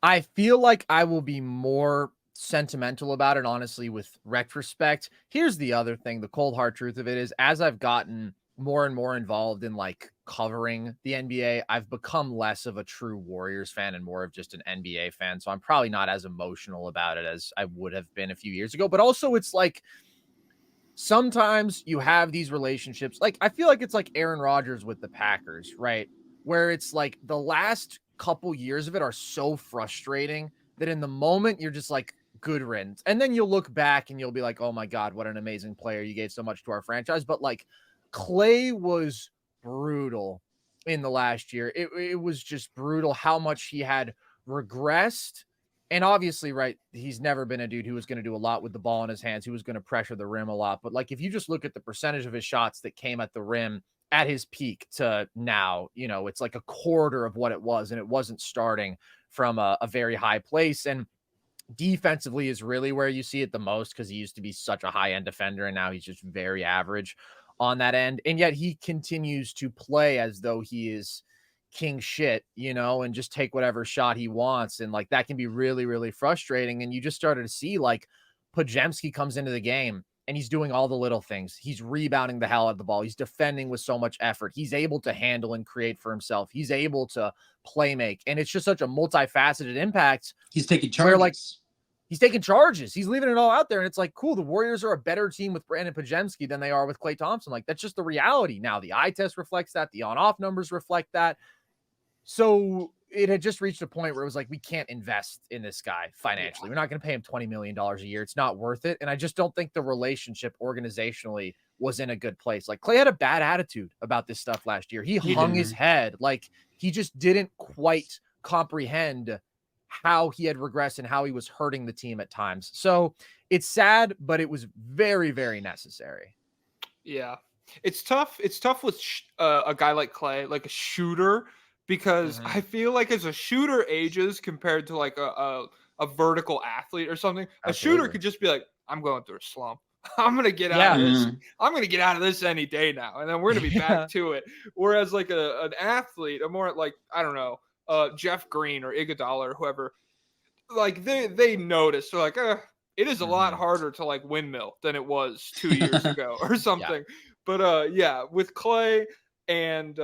I feel like I will be more sentimental about it, honestly, with retrospect. Here's the other thing. The cold hard truth of it is, as I've gotten more and more involved in like covering the NBA, I've become less of a true Warriors fan and more of just an NBA fan. So I'm probably not as emotional about it as I would have been a few years ago. But also it's like, sometimes you have these relationships. Like, I feel like it's like Aaron Rodgers with the Packers, right? Where it's like the last couple years of it are so frustrating that in the moment you're just like, good riddance. And then you'll look back and you'll be like, oh my God, what an amazing player. You gave so much to our franchise. But like, Klay was brutal in the last year. It was just brutal how much he had regressed. And obviously, right, he's never been a dude who was going to do a lot with the ball in his hands. He was going to pressure the rim a lot. But like, if you just look at the percentage of his shots that came at the rim at his peak to now, you know, it's like a quarter of what it was. And it wasn't starting from a very high place. And defensively is really where you see it the most, because he used to be such a high-end defender and now he's just very average on that end. And yet he continues to play as though he is king shit, you know, and just take whatever shot he wants. And like, that can be really, really frustrating. And you just started to see like Podziemski comes into the game and he's doing all the little things. He's rebounding the hell out of the ball. He's defending with so much effort. He's able to handle and create for himself. He's able to play make. And it's just such a multifaceted impact. He's taking charges. Like, he's taking charges. He's leaving it all out there. And it's like, cool. The Warriors are a better team with Brandon Podziemski than they are with Klay Thompson. Like, that's just the reality. Now the eye test reflects that. The on-off numbers reflect that. So it had just reached a point where it was like, we can't invest in this guy financially. We're not going to pay him $20 million a year. It's not worth it. And I just don't think the relationship organizationally was in a good place. Like, Klay had a bad attitude about this stuff last year. He hung his head. Like, he just didn't quite comprehend how he had regressed and how he was hurting the team at times. So it's sad, but it was very, very necessary. Yeah. It's tough. It's tough with a guy like Klay, like a shooter, because I feel like as a shooter ages compared to like a vertical athlete or something, a shooter could just be like, I'm going through a slump. I'm going to get out of this. I'm going to get out of this any day now. And then we're going to be back to it. Whereas like an athlete, a more like, I don't know, Jeff Green or Iguodala or whoever, like they notice. They're like, it is a lot harder to like windmill than it was 2 years ago or something. But yeah, with Klay and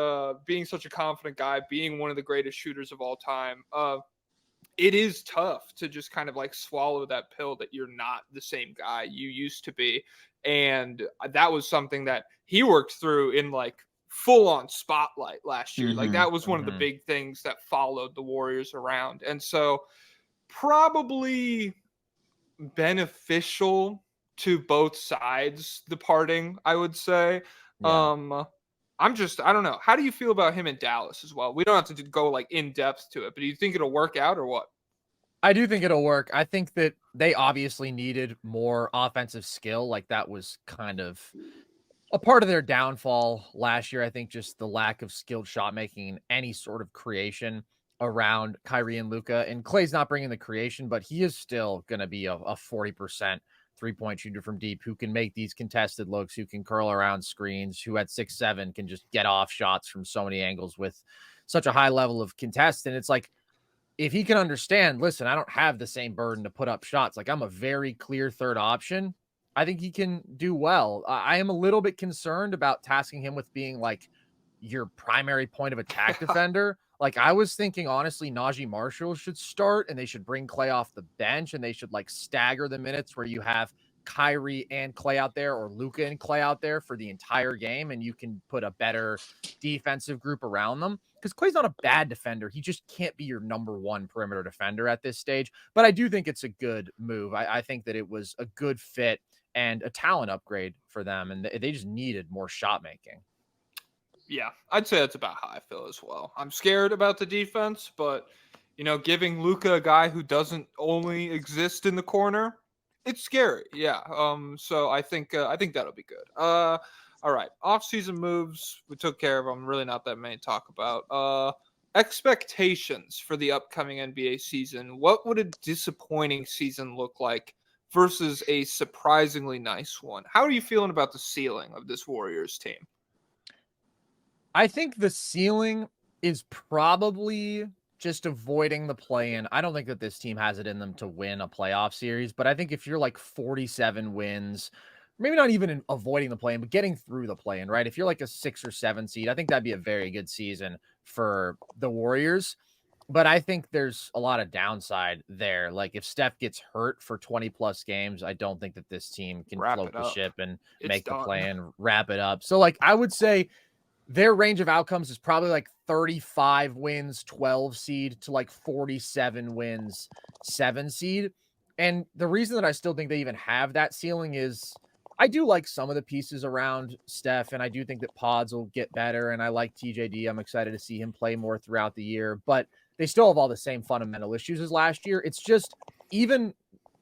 being such a confident guy, being one of the greatest shooters of all time, it is tough to just kind of like swallow that pill that you're not the same guy you used to be. And that was something that he worked through in like full on spotlight last year. Like that was one of the big things that followed the Warriors around. And so probably beneficial to both sides departing, I would say. I don't know. How do you feel about him in Dallas as well? We don't have to go like in depth to it, but do you think it'll work out or what? I do think it'll work. I think that they obviously needed more offensive skill. Like, that was kind of a part of their downfall last year. I think just the lack of skilled shot making, any sort of creation around Kyrie and Luka. And Klay's not bringing the creation, but he is still going to be a 40% three-point shooter from deep who can make these contested looks, who can curl around screens, who at 6'7" can just get off shots from so many angles with such a high level of contest. And it's like, if he can understand, listen, I don't have the same burden to put up shots. Like, I'm a very clear third option. I think he can do well. I am a little bit concerned about tasking him with being like your primary point of attack defender. Like, I was thinking, honestly, Najee Marshall should start and they should bring Klay off the bench and they should like stagger the minutes where you have Kyrie and Klay out there or Luka and Klay out there for the entire game. And you can put a better defensive group around them, because Klay's not a bad defender. He just can't be your number one perimeter defender at this stage. But I do think it's a good move. I think that it was a good fit and a talent upgrade for them. And they just needed more shot making. Yeah, I'd say that's about how I feel as well. I'm scared about the defense, but giving Luka a guy who doesn't only exist in the corner, it's scary. Yeah. So I think that'll be good. All right. Off-season moves, we took care of them. Really not that many to talk about. Expectations for the upcoming NBA season. What would a disappointing season look like versus a surprisingly nice one? How are you feeling about the ceiling of this Warriors team? I think the ceiling is probably just avoiding the play-in. I don't think that this team has it in them to win a playoff series, but I think if you're like 47 wins, maybe not even avoiding the play-in, but getting through the play-in, right? If you're like a 6 or 7 seed, I think that'd be a very good season for the Warriors. But I think there's a lot of downside there. Like if Steph gets hurt for 20 plus games, I don't think that this team can float the ship and make the play-in, wrap it up. So like I would say their range of outcomes is probably like 35 wins, 12 seed to like 47 wins, 7 seed. And the reason that I still think they even have that ceiling is I do like some of the pieces around Steph, and I do think that Pods will get better. And I like TJD. I'm excited to see him play more throughout the year, but they still have all the same fundamental issues as last year. It's just even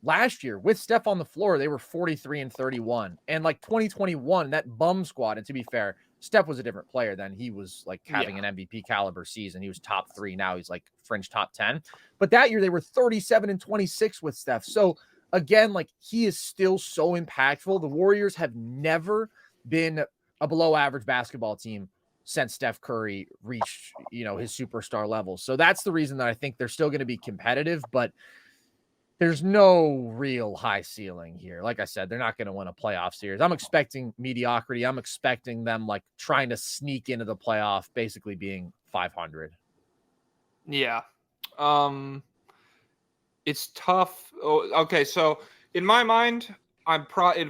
last year with Steph on the floor, they were 43-31. And like 2021, that bum squad, and to be fair, Steph was a different player then. He was like having an MVP caliber season. He was top 3. Now he's like fringe top 10. But that year they were 37-26 with Steph. So again, like he is still so impactful. The Warriors have never been a below average basketball team since Steph Curry reached, his superstar level. So that's the reason that I think they're still going to be competitive, but there's no real high ceiling here. Like I said, they're not going to win a playoff series. I'm expecting mediocrity. I'm expecting them like trying to sneak into the playoff, basically being 500. Yeah. It's tough. Oh, okay. So in my mind,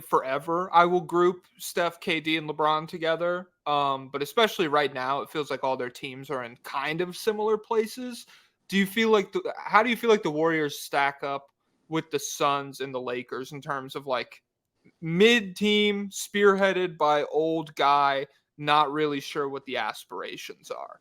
forever, I will group Steph, KD, and LeBron together. But especially right now, it feels like all their teams are in kind of similar places. How do you feel like the Warriors stack up with the Suns and the Lakers in terms of like mid-team spearheaded by old guy, not really sure what the aspirations are?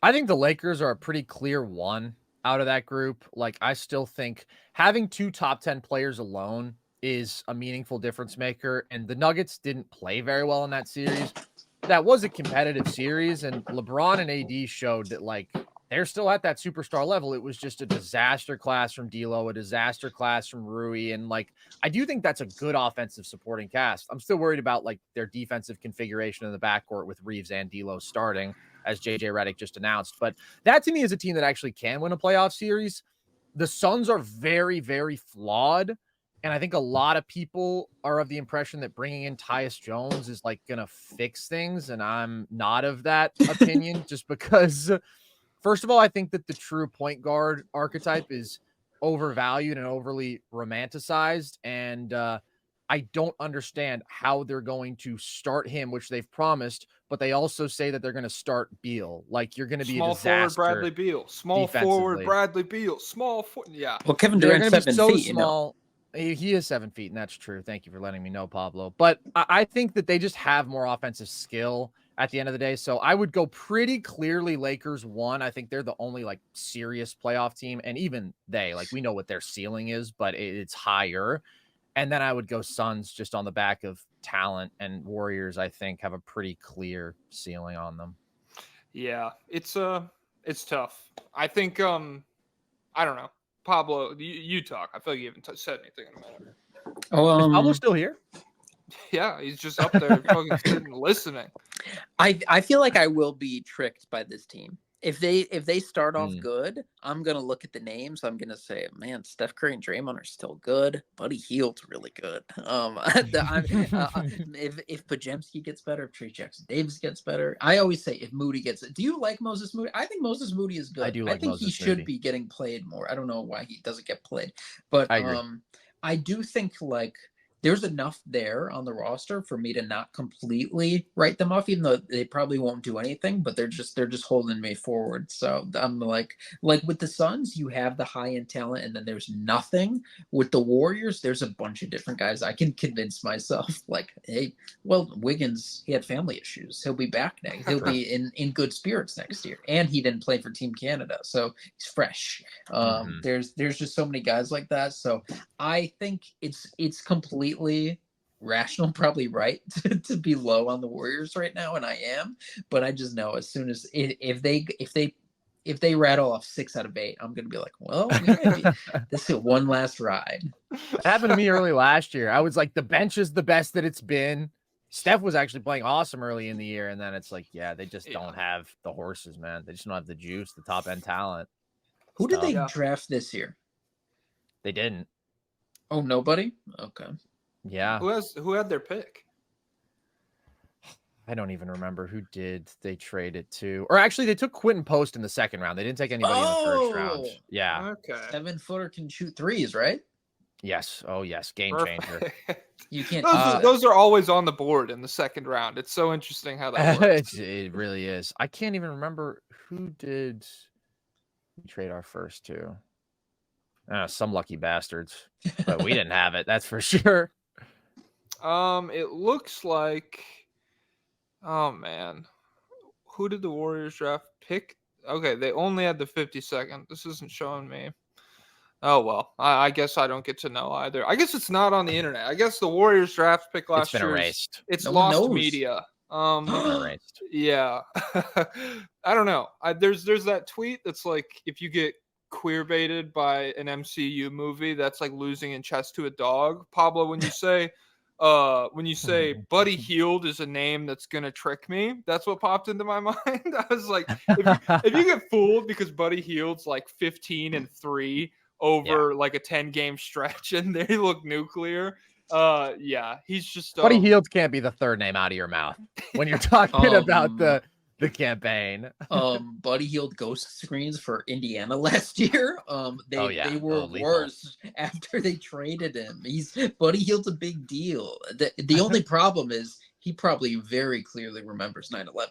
I think the Lakers are a pretty clear one out of that group. Like I still think having 2 top 10 players alone is a meaningful difference maker. And the Nuggets didn't play very well in that series. That was a competitive series, and LeBron and AD showed that like they're still at that superstar level. It was just a disaster class from D'Lo, a disaster class from Rui, and like I do think that's a good offensive supporting cast. I'm still worried about like their defensive configuration in the backcourt with Reeves and D'Lo starting, as JJ Redick just announced. But that to me is a team that actually can win a playoff series. The Suns are very, very flawed. And I think a lot of people are of the impression that bringing in Tyus Jones is like going to fix things. And I'm not of that opinion just because, first of all, I think that the true point guard archetype is overvalued and overly romanticized. And I don't understand how they're going to start him, which they've promised, but they also say that they're going to start Beal. Like you're going to be a disaster. Small forward Bradley Beal. Small forward Bradley Beal. Yeah. Well, Kevin Durant's 7 feet. Small. He is 7 feet, and that's true. Thank you for letting me know, Pablo. But I think that they just have more offensive skill at the end of the day. So I would go pretty clearly Lakers 1. I think they're the only like serious playoff team. And even they, like we know what their ceiling is, but it's higher. And then I would go Suns just on the back of talent, and Warriors, I think, have a pretty clear ceiling on them. Yeah, it's tough. I think, I don't know. Pablo, you talk. I feel like you haven't said anything in a minute. Oh, is Pablo still here? Yeah, he's just up there fucking sitting listening. I feel like I will be tricked by this team. If they start off good, I'm gonna look at the names. I'm gonna say, man, Steph Curry and Draymond are still good. Buddy Hield's really good. If Podziemski gets better, if Trey Jackson-Davis gets better, I always say if Moody gets it. Do you like Moses Moody? I think Moses Moody is good. I do like think Moses he should be getting played more. I don't know why he doesn't get played, but I do think like there's enough there on the roster for me to not completely write them off, even though they probably won't do anything, but they're just holding me forward. So I'm like with the Suns, you have the high end talent and then there's nothing. With the Warriors, there's a bunch of different guys. I can convince myself like, hey, well, Wiggins, he had family issues. He'll be back next. He'll be in good spirits next year. And he didn't play for Team Canada, so he's fresh. There's just so many guys like that. So I think it's completely rational, probably right to be low on the Warriors right now, and I am. But I just know as soon as if they rattle off 6 out of 8, I'm gonna be like, well, this is one last ride. It happened to me early last year. I was like, the bench is the best that it's been. Steph was actually playing awesome early in the year, and then it's like, yeah, they just don't have the horses, man. They just don't have the juice, the top end talent. Who did they draft this year? They didn't. Oh, nobody? Okay. Yeah. Who had their pick? I don't even remember who did they trade it to. Or actually, they took Quentin Post in the second round. They didn't take anybody in the first round. Yeah. Okay. 7-footer can shoot threes, right? Yes. Oh, yes. Game changer. You can't. Those are always on the board in the second round. It's so interesting how that works. It really is. I can't even remember who did we trade our first to. Some lucky bastards, but we didn't have it. That's for sure. It looks like. Oh man, who did the Warriors draft pick? Okay, they only had the 52nd. This isn't showing me. Oh well, I guess I don't get to know either. I guess it's not on the internet. I guess the Warriors draft pick last year. Erased. It's lost media. Erased. Yeah. I don't know. There's that tweet that's like, if you get queer baited by an MCU movie, that's like losing in chess to a dog. Pablo, when you say Buddy Hield is a name that's gonna trick me, that's what popped into my mind. I was like, if you get fooled because Buddy Hield's like 15-3 over like a 10-game stretch and they look nuclear, he's just Buddy Hield can't be the third name out of your mouth when you're talking about the campaign. Buddy Hield ghost screens for Indiana last year. They were worse after they traded him. Buddy Hield's a big deal. The only problem is he probably very clearly remembers 9/11.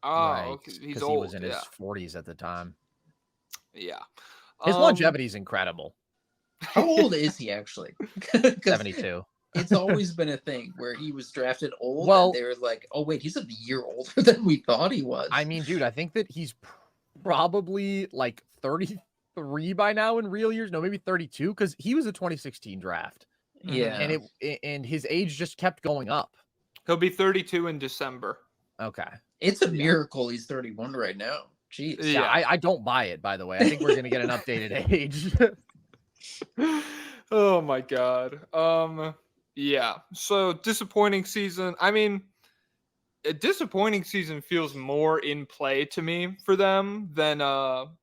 Oh, because he was in his 40s at the time. Yeah, his longevity is incredible. How old is he actually? 72. It's always been a thing where he was drafted old. Well, and they were like, "Oh wait, he's a year older than we thought he was." I mean, dude, I think that he's probably like 33 by now in real years. No, maybe 32, because he was a 2016 draft. Yeah, and his age just kept going up. He'll be 32 in December. Okay, it's a miracle he's 31 right now. Jeez. Yeah, I don't buy it. By the way, I think we're gonna get an updated age. Oh my god. Yeah. So disappointing season. I mean, a disappointing season feels more in play to me for them than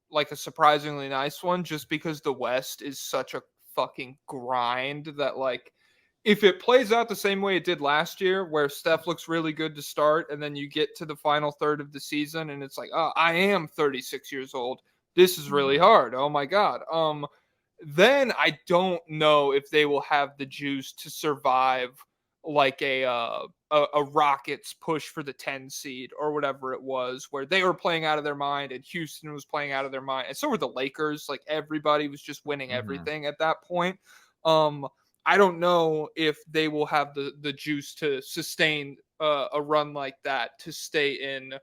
like a surprisingly nice one, just because the West is such a fucking grind that, like, if it plays out the same way it did last year, where Steph looks really good to start and then you get to the final third of the season and it's like, oh, I am 36 years old. This is really hard. Oh my god. Then I don't know if they will have the juice to survive like a Rockets push for the 10 seed or whatever it was, where they were playing out of their mind and Houston was playing out of their mind. And so were the Lakers. Like, everybody was just winning everything at that point. I don't know if they will have the juice to sustain a run like that to stay in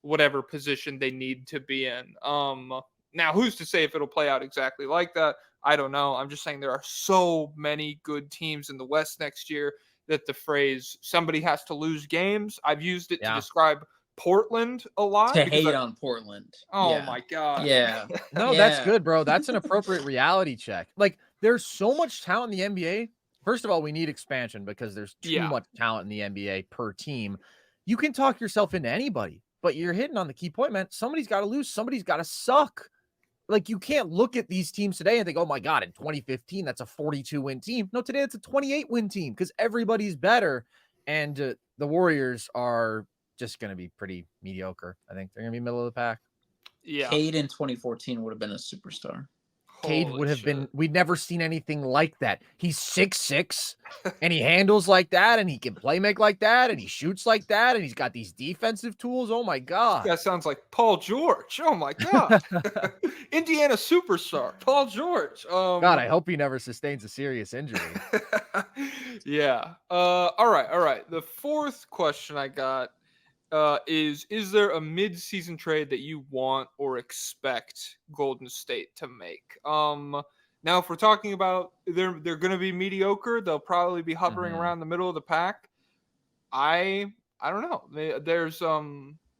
whatever position they need to be in. Now, who's to say if it'll play out exactly like that? I don't know. I'm just saying there are so many good teams in the West next year that the phrase "somebody has to lose games," I've used it to describe Portland a lot. To hate on Portland. Oh my god. Yeah. No, that's good, bro. That's an appropriate reality check. Like, there's so much talent in the NBA. First of all, we need expansion because there's too much talent in the NBA per team. You can talk yourself into anybody, but you're hitting on the key point, man. Somebody's got to lose. Somebody's got to suck. Like, you can't look at these teams today and think, oh my God, in 2015, that's a 42-win team. No, today it's a 28-win team because everybody's better. And the Warriors are just going to be pretty mediocre. I think they're going to be middle of the pack. Yeah. Cade in 2014 would have been a superstar. Cade Holy would have shit. been, we'd never seen anything like that. He's 6'6", and he handles like that, and he can play make like that, and he shoots like that, and he's got these defensive tools. Oh my God. That sounds like Paul George. Oh my God. Indiana superstar, Paul George. God, I hope he never sustains a serious injury. Yeah. All right. The fourth question I got is there a mid-season trade that you want or expect Golden State to make? Now if we're talking about they're going to be mediocre, they'll probably be hovering around the middle of the pack. I don't know.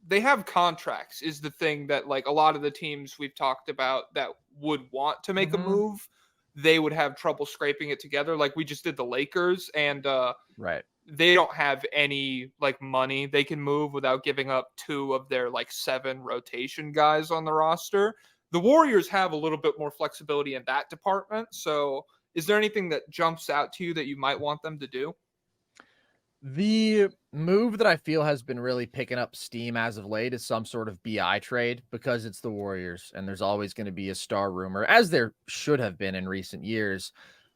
They have contracts is the thing that like a lot of the teams we've talked about that would want to make a move, they would have trouble scraping it together. Like we just did the Lakers, and Right. they don't have any like money they can move without giving up 2 of their like 7 rotation guys on the roster. The Warriors have a little bit more flexibility in that department. So is there anything that jumps out to you that you might want them to do? The move that I feel has been really picking up steam as of late is some sort of BI trade, because it's the Warriors and there's always going to be a star rumor, as there should have been in recent years.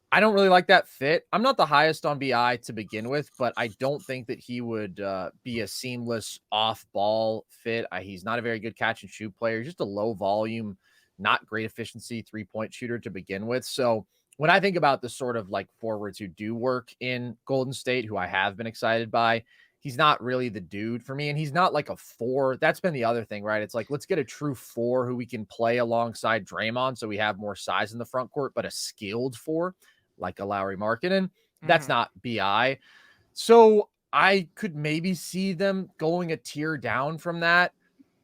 I don't really like that fit. I'm not the highest on BI to begin with, but I don't think that he would be a seamless off-ball fit. He's not a very good catch and shoot player, just a low volume, not great efficiency three-point shooter to begin with. So when I think about the sort of like forwards who do work in Golden State, who I have been excited by, he's not really the dude for me. And he's not like a 4. That's been the other thing, right? It's like, let's get a true 4 who we can play alongside Draymond, so we have more size in the front court, but a skilled 4 like a Lauri Markkanen. That's not BI. So I could maybe see them going a tier down from that.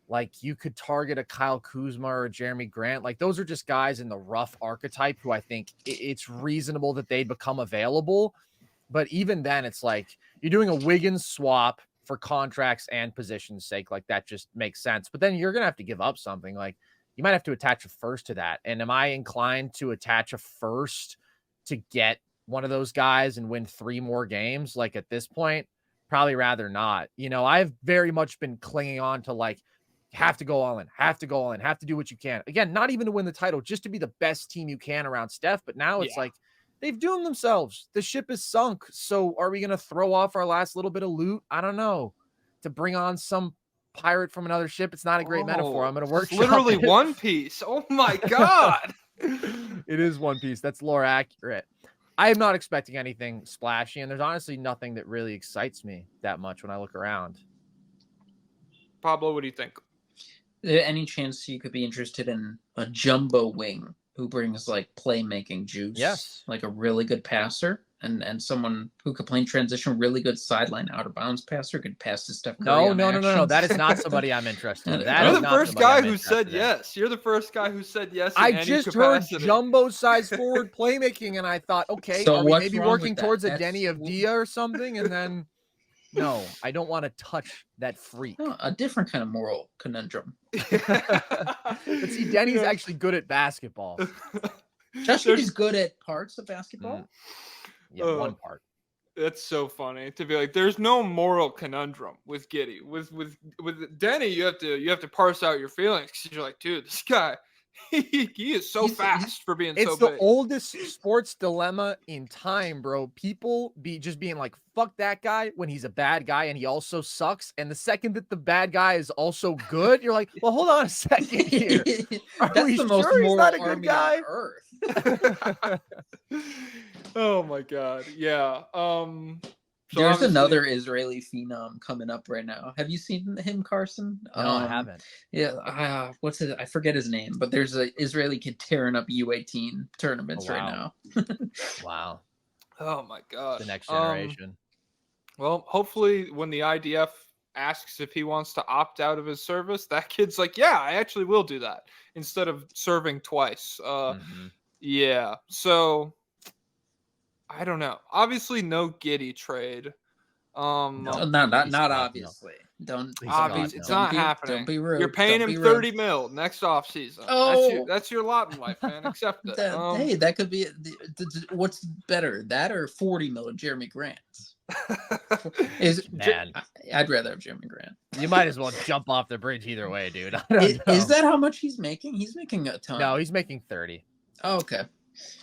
Like you could target a Kyle Kuzma or a Jeremy Grant. Like those are just guys in the rough archetype who I think it's reasonable that they'd become available. But even then, it's like you're doing a Wiggins swap for contracts and position's sake. Like that just makes sense. But then you're going to have to give up something. Like you might have to attach a first to that. And am I inclined to attach a first to get one of those guys and win 3 more games? Like at this point, probably rather not. You know, I've very much been clinging on to like, have to go all in, have to do what you can. Again, not even to win the title, just to be the best team you can around Steph. But now it's like they've doomed themselves. The ship is sunk. So are we going to throw off our last little bit of loot? I don't know. To bring on some pirate from another ship. It's not a great metaphor. I'm going to work. Literally One Piece. Oh my God. It is One Piece. That's lore accurate. I am not expecting anything splashy, and there's honestly nothing that really excites me that much when I look around. Pablo, what do you think? Any chance you could be interested in a jumbo wing who brings like playmaking juice? Yes. Like a really good passer and someone who could play in transition, really good sideline out of bounds passer, could pass to Steph Curry. No. That is not somebody I'm interested in. You're the first guy who said yes. You're the first guy who said yes. I just heard jumbo size forward playmaking, and I thought, okay, so are we maybe working towards a That's... Denny of Dia or something? And then, no, I don't want to touch that freak. No, a different kind of moral conundrum. But see, Denny's actually good at basketball. Josh is good at parts of basketball. Yeah, one part. That's so funny to be like, there's no moral conundrum with Giddey. With Denny, you have to parse out your feelings, because you're like, dude, this guy, he is so fast for being so big. It's the oldest sports dilemma in time, bro. People being like, fuck that guy when he's a bad guy and he also sucks. And the second that the bad guy is also good, you're like, well, hold on a second here. That's the most moral army on earth. Oh my God. Yeah. So there's another Israeli phenom coming up right now. Have you seen him, Carson? No, I haven't. Yeah. What's it? I forget his name, but there's an Israeli kid tearing up U18 tournaments right now. Wow. Oh my God. The next generation. Well, hopefully when the IDF asks if he wants to opt out of his service, that kid's like, yeah, I actually will do that, instead of serving twice. Yeah. So I don't know. Obviously, no Giddey trade. No, not obviously. No. Don't. Obviously, it's not happening. Don't be rude. You're paying him $30 million next offseason. Oh, that's your lot in life, man. Accept it. Hey, that could be. What's better, that or $40 million, Jeremy Grant? I'd rather have Jeremy Grant. You might as well jump off the bridge either way, dude. Is that how much he's making? He's making a ton. No, he's making 30. Oh, okay.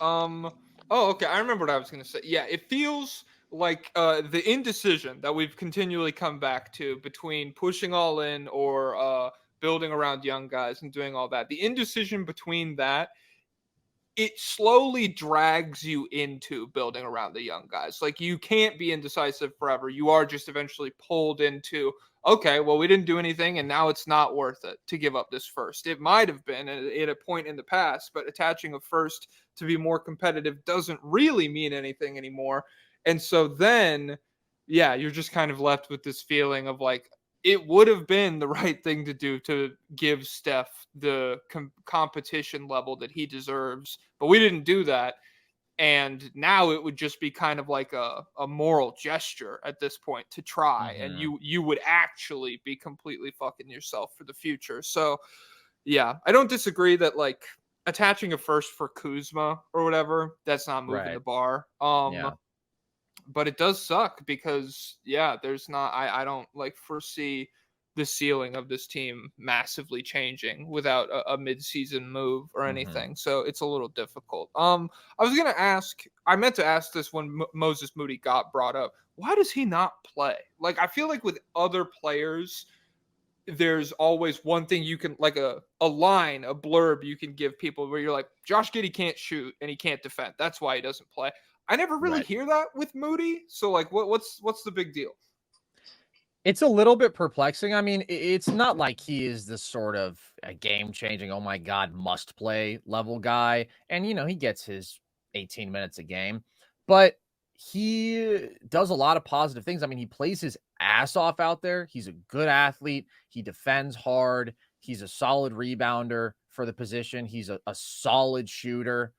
Okay. I remember what I was going to say. Yeah, it feels like the indecision that we've continually come back to between pushing all in or building around young guys and doing all that. The indecision between that, it slowly drags you into building around the young guys. Like, you can't be indecisive forever. You are just eventually pulled into, okay, well, we didn't do anything and now it's not worth it to give up this first. It might have been at a point in the past, but attaching a first to be more competitive doesn't really mean anything anymore. And so then, yeah, you're just kind of left with this feeling of like, it would have been the right thing to do to give Steph the competition level that he deserves, but we didn't do that. And now it would just be kind of like a moral gesture at this point to try, and you would actually be completely fucking yourself for the future. So yeah, I don't disagree that like attaching a first for Kuzma or whatever, that's not moving the bar. Yeah. But it does suck because there's not, I don't like foresee the ceiling of this team massively changing without a midseason move or anything. So it's a little difficult. I meant to ask this when Moses Moody got brought up. Why does he not play? Like, I feel like with other players, there's always one thing you can, like a line, a blurb you can give people where you're like, Josh Giddey can't shoot and he can't defend. That's why he doesn't play. I never really hear that with Moody. So like, what's the big deal? It's a little bit perplexing. I mean, it's not like he is this sort of a game-changing, oh my God, must-play level guy. And, he gets his 18 minutes a game. But he does a lot of positive things. I mean, he plays his ass off out there. He's a good athlete. He defends hard. He's a solid rebounder for the position. He's a solid shooter.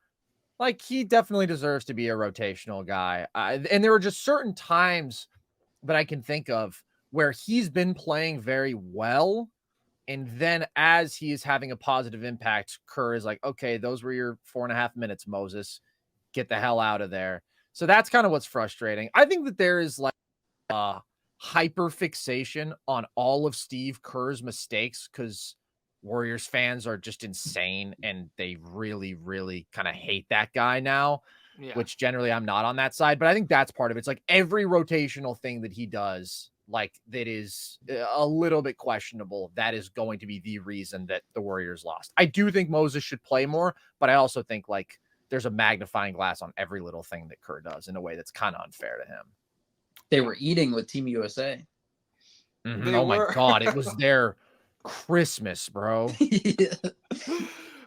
Like, he definitely deserves to be a rotational guy. And there are just certain times that I can think of where he's been playing very well. And then as he is having a positive impact, Kerr is like, okay, those were your 4.5 minutes, Moses. Get the hell out of there. So that's kind of what's frustrating. I think that there is like a hyper fixation on all of Steve Kerr's mistakes because Warriors fans are just insane and they really, really kind of hate that guy now, which generally I'm not on that side. But I think that's part of it. It's like every rotational thing that he does, like that is a little bit questionable, that is going to be the reason that the Warriors lost. I do think Moses should play more, but I also think like there's a magnifying glass on every little thing that Kerr does in a way that's kind of unfair to him. They were eating with Team USA. Oh my God. It was their Christmas, bro.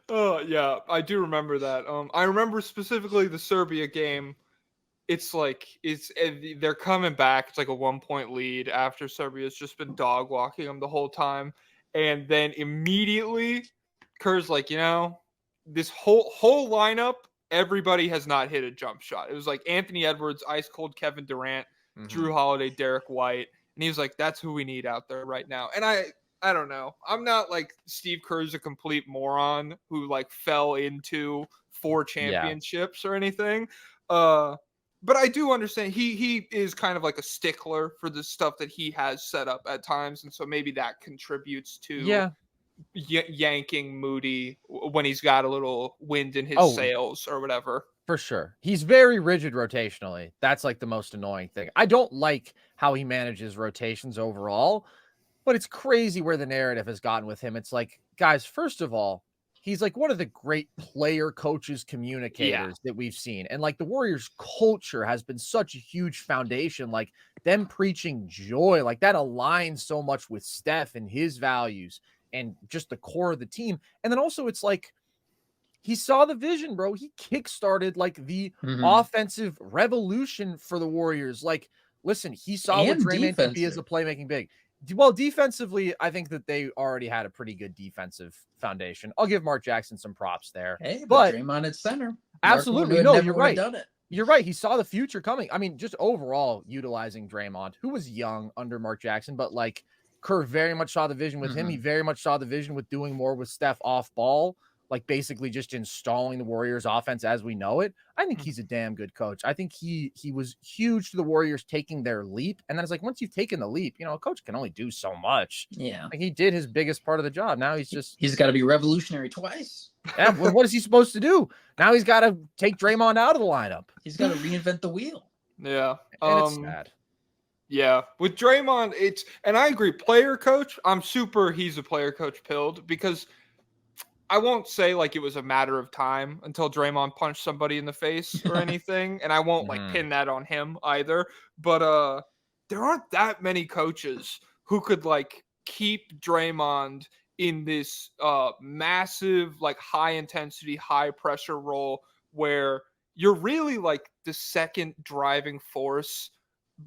Oh yeah, I do remember that. I remember specifically the Serbia game. It's like they're coming back. It's like a 1-point lead after Serbia's just been dog walking them the whole time, and then immediately Kerr's like, this whole lineup, everybody has not hit a jump shot. It was like Anthony Edwards, ice cold Kevin Durant, Drew Holiday, Derek White, and he was like, that's who we need out there right now. And I don't know. I'm not like Steve Kerr's a complete moron who like fell into 4 championships or anything. But I do understand he is kind of like a stickler for the stuff that he has set up at times. And so maybe that contributes to yanking Moody when he's got a little wind in his sails or whatever. For sure. He's very rigid rotationally. That's like the most annoying thing. I don't like how he manages rotations overall, but it's crazy where the narrative has gotten with him. It's like, guys, first of all, he's like one of the great player coaches, communicators that we've seen. And like the Warriors culture has been such a huge foundation, like them preaching joy, like that aligns so much with Steph and his values and just the core of the team. And then also it's like, he saw the vision, bro. He kickstarted like the offensive revolution for the Warriors. Like, listen, he saw what Draymond could be as a playmaking big. Well, defensively, I think that they already had a pretty good defensive foundation. I'll give Mark Jackson some props there. Hey, but Draymond at center. Absolutely. No, you're right. You're right. He saw the future coming. I mean, just overall utilizing Draymond, who was young under Mark Jackson, but like Kerr very much saw the vision with him. He very much saw the vision with doing more with Steph off ball. like basically just installing the Warriors offense as we know it, I think he's a damn good coach. I think he was huge to the Warriors taking their leap. And then it's like, once you've taken the leap, a coach can only do so much. Yeah. Like he did his biggest part of the job. Now he's got to be revolutionary twice. Yeah, well, what is he supposed to do? Now he's got to take Draymond out of the lineup. He's got to reinvent the wheel. Yeah. And it's sad. Yeah, with Draymond, and I agree, player coach, he's a player coach pilled, because I won't say like it was a matter of time until Draymond punched somebody in the face or anything, and I won't like pin that on him either, but there aren't that many coaches who could like keep Draymond in this massive, like high intensity, high pressure role where you're really like the second driving force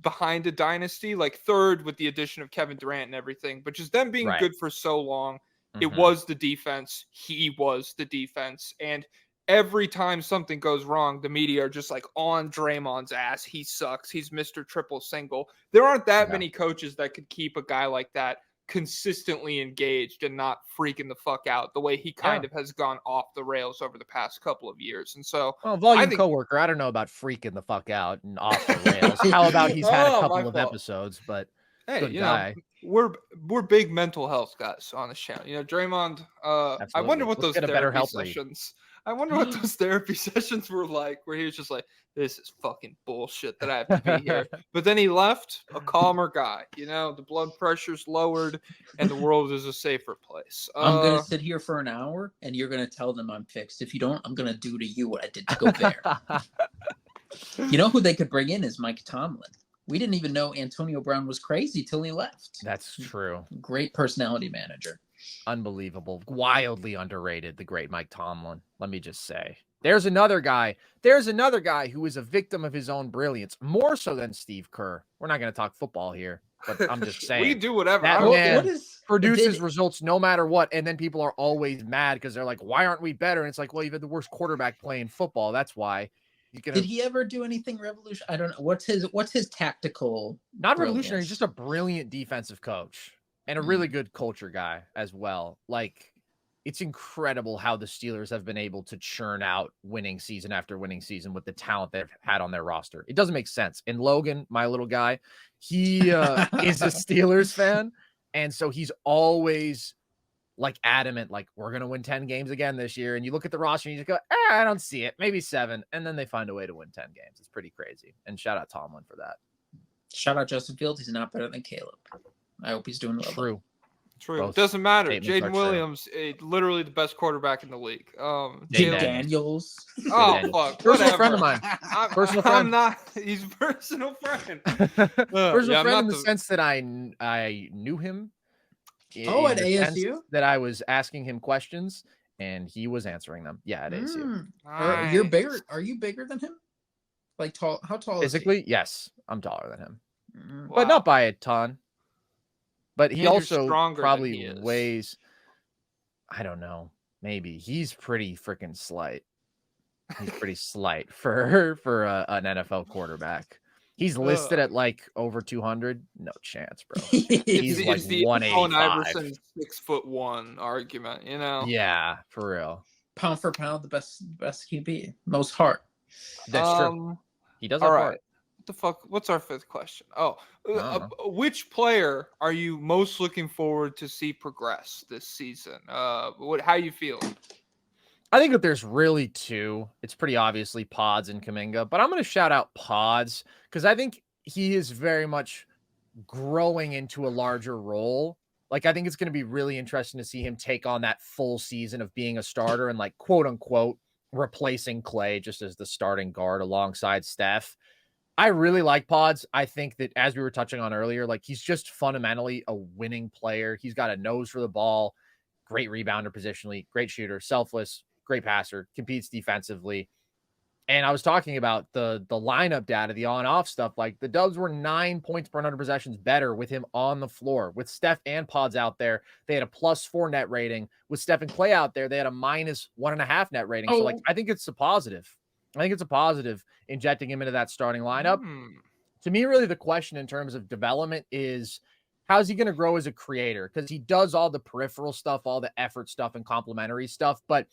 behind a dynasty, like third with the addition of Kevin Durant and everything, but just them being good for so long. It was the defense. He was the defense. And every time something goes wrong, the media are just like on Draymond's ass. He sucks. He's Mr. Triple Single. There aren't that many coaches that could keep a guy like that consistently engaged and not freaking the fuck out the way he kind of has gone off the rails over the past couple of years. And so, coworker, I don't know about freaking the fuck out and off the rails. How about he's had a couple of episodes, but hey, good guy. We're big mental health guys on this channel. Draymond, I wonder what those therapy sessions. I wonder what those therapy sessions were like, where he was just like, this is fucking bullshit that I have to be here. But then he left a calmer guy. The blood pressure's lowered and the world is a safer place. I'm going to sit here for an hour and you're going to tell them I'm fixed. If you don't, I'm going to do to you what I did to Gobert. You know who they could bring in is Mike Tomlin. We didn't even know Antonio Brown was crazy till he left. That's true. Great personality manager. Unbelievable. Wildly underrated, the great Mike Tomlin. Let me just say. There's another guy who is a victim of his own brilliance, more so than Steve Kerr. We're not going to talk football here, but I'm just saying. We do whatever. That man produces results no matter what, and then people are always mad because they're like, why aren't we better? And it's like, well, you've had the worst quarterback playing football. That's why. Did he ever do anything revolutionary? I don't know. What's his tactical? Not revolutionary, he's just a brilliant defensive coach and a really good culture guy as well. Like, it's incredible how the Steelers have been able to churn out winning season after winning season with the talent they've had on their roster. It doesn't make sense. And Logan, my little guy, he is a Steelers fan, and so he's always like adamant, like, we're going to win 10 games again this year. And you look at the roster and you just go, I don't see it. Maybe 7. And then they find a way to win 10 games. It's pretty crazy. And shout out Tomlin for that. Shout out Justin Fields. He's not better than Caleb. I hope he's doing well. True. Both doesn't matter. Jaden Williams, literally the best quarterback in the league. Jim Daniels. Oh, fuck. Personal friend of mine. Personal friend. I'm not. He's a personal friend. Personal friend in the sense that I knew him. At ASU? That I was asking him questions and he was answering them. Yeah, at ASU. Nice. You're bigger. Are you bigger than him? Like tall? How tall physically? Is he? Yes, I'm taller than him, but not by a ton. But he also probably weighs, I don't know, maybe he's pretty freaking slight. He's pretty slight for an NFL quarterback. He's listed at like over 200. No chance, bro. He's like the 185. Iverson 6'1" argument, Yeah, for real. Pound for pound, the best QB, most heart. That's true. He does have heart. What the fuck? What's our 5th question? Which player are you most looking forward to see progress this season? How you feel? I think that there's really 2. It's pretty obviously Pods and Kuminga, but I'm going to shout out Pods because I think he is very much growing into a larger role. Like, I think it's going to be really interesting to see him take on that full season of being a starter and, like, quote unquote, replacing Klay just as the starting guard alongside Steph. I really like Pods. I think that, as we were touching on earlier, like, he's just fundamentally a winning player. He's got a nose for the ball, great rebounder positionally, great shooter, selfless, great passer, competes defensively. And I was talking about the lineup data, the on-off stuff. Like, the Dubs were 9 points per 100 possessions better with him on the floor. With Steph and Pods out there, they had a +4 net rating. With Steph and Klay out there, they had a -1.5 net rating. So, like, I think it's a positive. I think it's a positive injecting him into that starting lineup. To me, really, the question in terms of development is, how's he going to grow as a creator? Because he does all the peripheral stuff, all the effort stuff and complementary stuff. But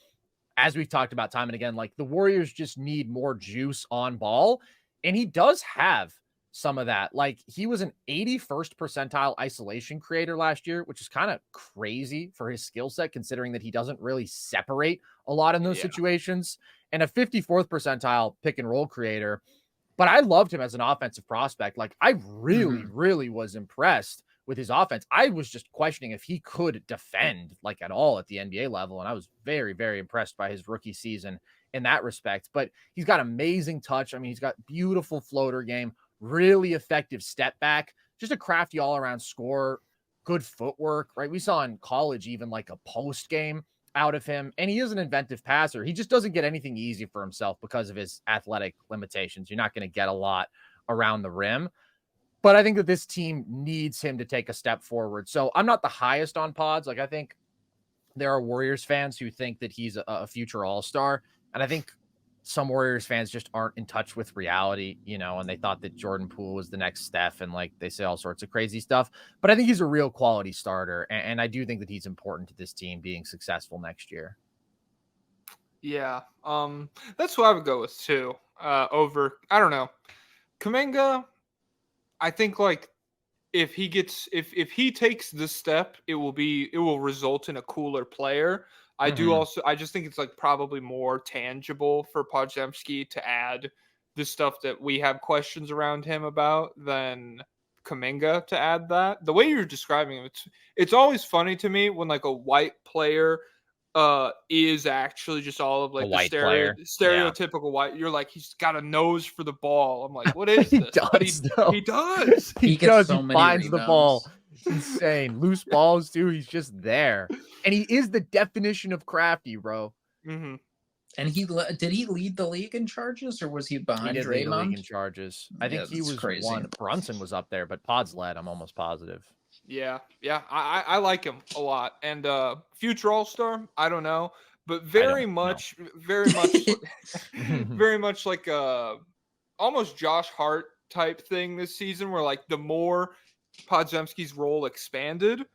as we've talked about time and again, like the Warriors just need more juice on ball. And he does have some of that. Like he was an 81st percentile isolation creator last year, which is kind of crazy for his skill set, considering that he doesn't really separate a lot in those situations, and a 54th percentile pick and roll creator. But I loved him as an offensive prospect. Like I really, really was impressed with his offense. I was just questioning if he could defend like at all at the NBA level. And I was very, very impressed by his rookie season in that respect. But he's got amazing touch. I mean, he's got beautiful floater game, really effective step back, just a crafty all around scorer, good footwork, right? We saw in college, even like a post game out of him. And he is an inventive passer. He just doesn't get anything easy for himself because of his athletic limitations. You're not going to get a lot around the rim. But I think that this team needs him to take a step forward. So I'm not the highest on Pods. Like I think there are Warriors fans who think that he's a future all-star. And I think some Warriors fans just aren't in touch with reality, you know, and they thought that Jordan Poole was the next Steph, and like they say all sorts of crazy stuff. But I think he's a real quality starter. And I do think that he's important to this team being successful next year. Yeah. That's what I would go with too. Over, I don't know. Kuminga, I think like if he takes this step, it will result in a cooler player. I just think it's like probably more tangible for Podziemski to add the stuff that we have questions around him about than Kuminga to add that. The way you're describing him, it's always funny to me when like a white player is actually just all of like the stereotypical white. You're like, he's got a nose for the ball. I'm like, what is this? He does. He finds the ball. Insane. Loose balls too. He's just there. And he is the definition of crafty, bro. Mm-hmm. And did he lead the league in charges, or was he behind Draymond? Lead the league in charges. I think he was crazy. One. Brunson was up there, but Pods led. I'm almost positive. Yeah. I like him a lot. And future All-Star, I don't know, but very much like almost Josh Hart type thing this season, where like the more Podziemski's role expanded,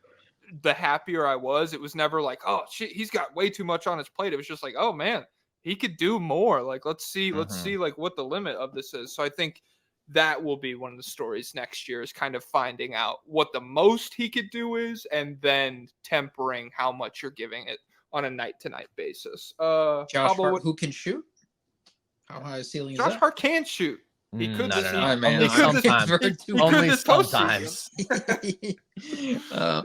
the happier I was. It was never like, oh shit, he's got way too much on his plate. It was just like, oh man, he could do more. Like, let's see like what the limit of this is. So I think that will be one of the stories next year, is kind of finding out what the most he could do is, and then tempering how much you're giving it on a night-to-night basis. Josh Hart, who can shoot? How high a ceiling is that? Josh Hart can't shoot. He could Only sometimes.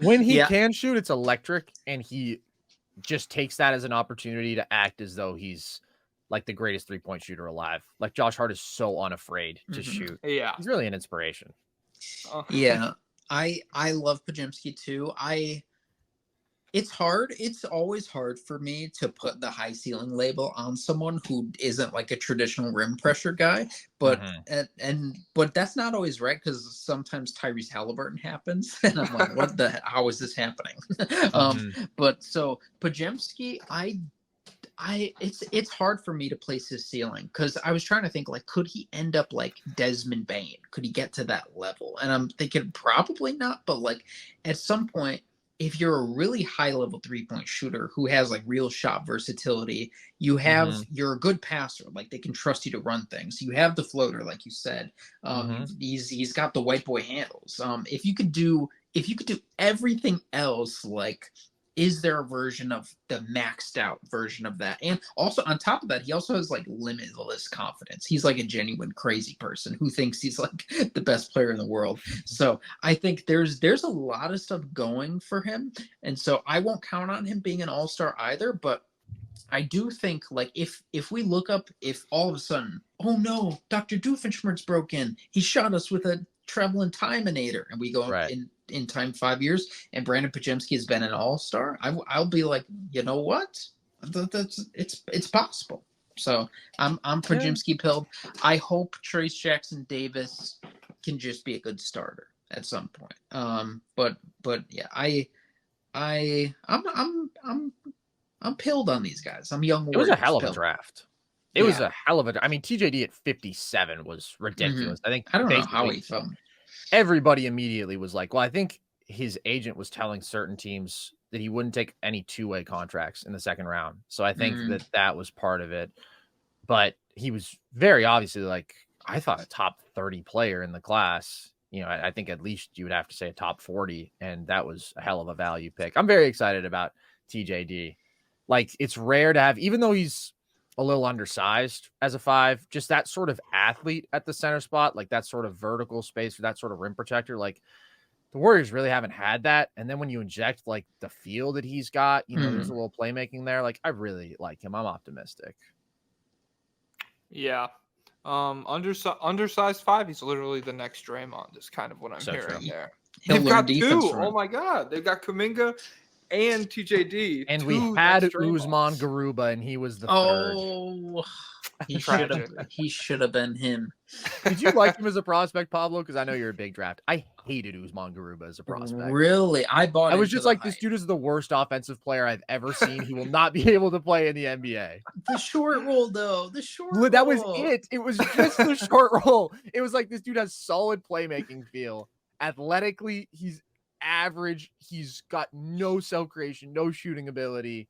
When he can shoot, it's electric, and he just takes that as an opportunity to act as though he's like the greatest three-point shooter alive. Like Josh Hart is so unafraid to shoot. Yeah. He's really an inspiration. Yeah. I love Podziemski too. It's hard. It's always hard for me to put the high ceiling label on someone who isn't like a traditional rim pressure guy. But but that's not always right, because sometimes Tyrese Halliburton happens, and I'm like, how is this happening? But so Podziemski, it's hard for me to place his ceiling, because I was trying to think, like, could he end up like Desmond Bane? Could he get to that level? And I'm thinking probably not, but like at some point, if you're a really high level 3-point shooter who has like real shot versatility, you have you're a good passer, like they can trust you to run things. You have the floater, like you said. He's got the white boy handles. If you could do everything else, like, is there a version of the maxed out version of that? And also on top of that, he also has like limitless confidence. He's like a genuine crazy person who thinks he's like the best player in the world. So I think there's a lot of stuff going for him. And so I won't count on him being an all-star either, but I do think, like, if we look up, if all of a sudden, oh no, Dr. Doofenshmirtz broke in, he shot us with a traveling timinator, and we go in time 5 years, and Brandon Podziemski has been an all-star, I'll be like, you know what? It's possible. So I'm Podziemski pilled. I hope Trace Jackson Davis can just be a good starter at some point. But yeah, I'm pilled on these guys. I'm young. It was a hell of a draft. It was a hell of a. I mean, TJD at 57 was ridiculous. I don't know how he felt. Everybody immediately was like, well, I think his agent was telling certain teams that he wouldn't take any two-way contracts in the second round. So I think that was part of it. But he was very obviously, like, I thought a top 30 player in the class. You know, I think at least you would have to say a top 40, and that was a hell of a value pick. I'm very excited about TJD. Like, it's rare to have, even though he's a little undersized as a 5, just that sort of athlete at the center spot, like that sort of vertical space for that sort of rim protector. Like, the Warriors really haven't had that. And then when you inject like the feel that he's got, you know, there's a little playmaking there. Like, I really like him. I'm optimistic. Yeah. Undersized 5, he's literally the next Draymond, is kind of what I'm hearing there. They've got 2. Oh my God. They've got Kuminga and TJD. And we had Usman Garuba, and he was the third. Oh, he should have been him. Did you like him as a prospect, Pablo? Because I know you're a big draft. I hated Usman Garuba as a prospect. Really? I was just like, this dude is the worst offensive player I've ever seen. He will not be able to play in the NBA. The short roll, though. That was it. It was just the short roll. It was like, this dude has solid playmaking feel. Athletically, he's average. He's got no self-creation, no shooting ability.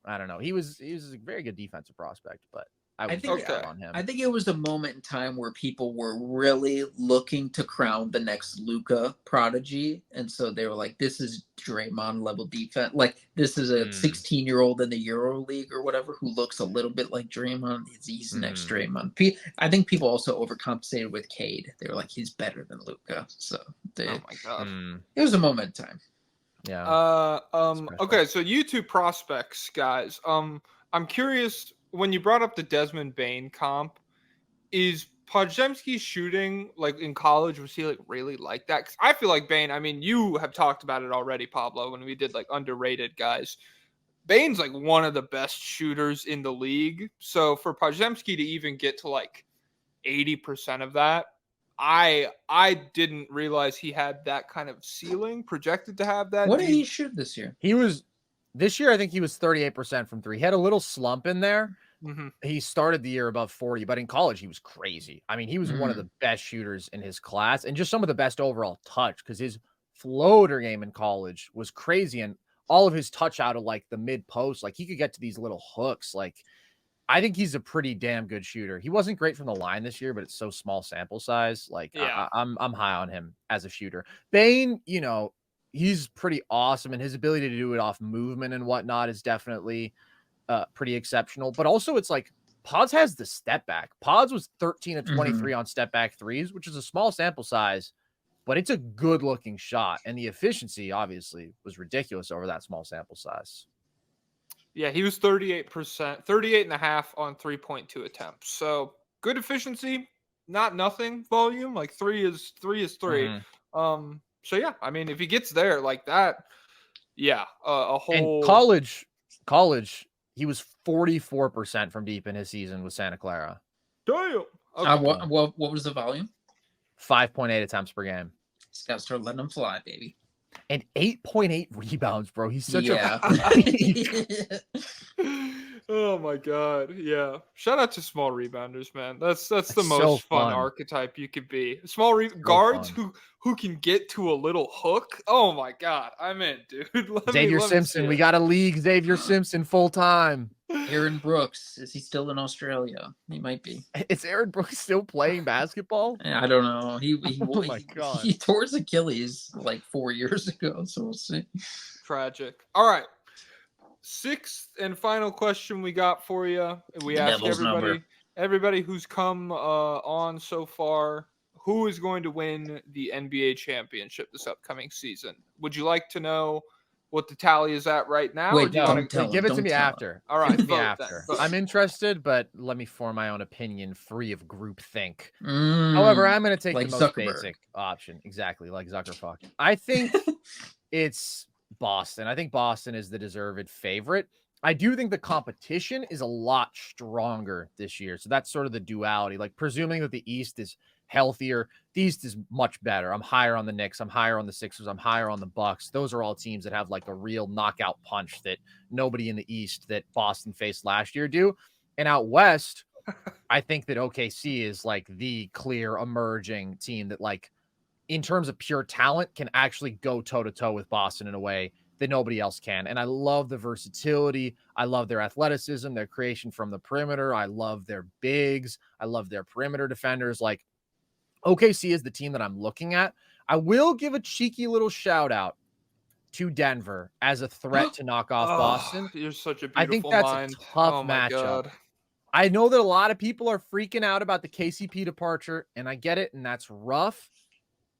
I don't know. He was a very good defensive prospect, but I think on him. I think it was a moment in time where people were really looking to crown the next Luka prodigy, and so they were like, "This is Draymond level defense. Like, this is a 16-year-old in the Euro League or whatever who looks a little bit like Draymond. He's next Draymond." I think people also overcompensated with Cade. They were like, "He's better than Luka." So, oh my God, it was a moment in time. Yeah. Okay, so you two prospects, guys. I'm curious, when you brought up the Desmond Bane comp, is Podziemski's shooting, like, in college, was he like really like that? Because I feel like Bane, I mean, you have talked about it already, Pablo, when we did like underrated guys. Bane's like one of the best shooters in the league. So for Podziemski to even get to like 80% of that, I didn't realize he had that kind of ceiling, projected to have that. What did he shoot this year? This year, I think he was 38% from 3. He had a little slump in there. He started the year above 40, but in college, he was crazy. I mean, he was one of the best shooters in his class and just some of the best overall touch, because his floater game in college was crazy. And all of his touch out of like the mid post, like he could get to these little hooks. Like, I think he's a pretty damn good shooter. He wasn't great from the line this year, but it's so small sample size. Like, yeah. I'm high on him as a shooter. Bane, you know, he's pretty awesome, and his ability to do it off movement and whatnot is definitely pretty exceptional. But also, it's like Pods has the step back. Pods was 13 of 23 on step back threes, which is a small sample size, but it's a good looking shot. And the efficiency obviously was ridiculous over that small sample size. Yeah, he was 38%, 38.5 on 3.2 attempts. So good efficiency, not nothing volume. Like three is 3. So yeah, I mean, if he gets there like that, yeah, a whole. And college, he was 44% from deep in his season with Santa Clara. Damn. Okay. What was the volume? 5.8 attempts per game. He's got to start letting them fly, baby. And 8.8 rebounds, bro. He's such a. Oh my God. Yeah. Shout out to small rebounders, man. That's the most fun archetype you could be. Small guards who can get to a little hook. Oh my God. I'm in, dude. Xavier Simpson. We got a league. Xavier Simpson full time. Aaron Brooks. Is he still in Australia? He might be. Is Aaron Brooks still playing basketball? I don't know. Oh my God. He tore his Achilles like 4 years ago, so we'll see. Tragic. All right. 6th and final question we got for you. We asked everybody who's come on so far, who is going to win the NBA championship this upcoming season? Would you like to know what the tally is at right now? Wait, give it to me after. All right, me after. I'm interested, but let me form my own opinion free of groupthink. However, I'm going to take the most basic option. Exactly, like Zuckerfuck. I think it's Boston. I think Boston is the deserved favorite. I do think the competition is a lot stronger this year. So that's sort of the duality. Like, presuming that the East is healthier, the East is much better. I'm higher on the Knicks. I'm higher on the Sixers. I'm higher on the Bucks. Those are all teams that have like a real knockout punch that nobody in the East that Boston faced last year do. And out West, I think that OKC is like the clear emerging team that, like, in terms of pure talent, can actually go toe to toe with Boston in a way that nobody else can. And I love the versatility. I love their athleticism, their creation from the perimeter. I love their bigs. I love their perimeter defenders. Like, OKC is the team that I'm looking at. I will give a cheeky little shout out to Denver as a threat to knock off Boston. You're such a I think beautiful that's mind. a tough Oh my matchup. God. I know that a lot of people are freaking out about the KCP departure, and I get it, and that's rough.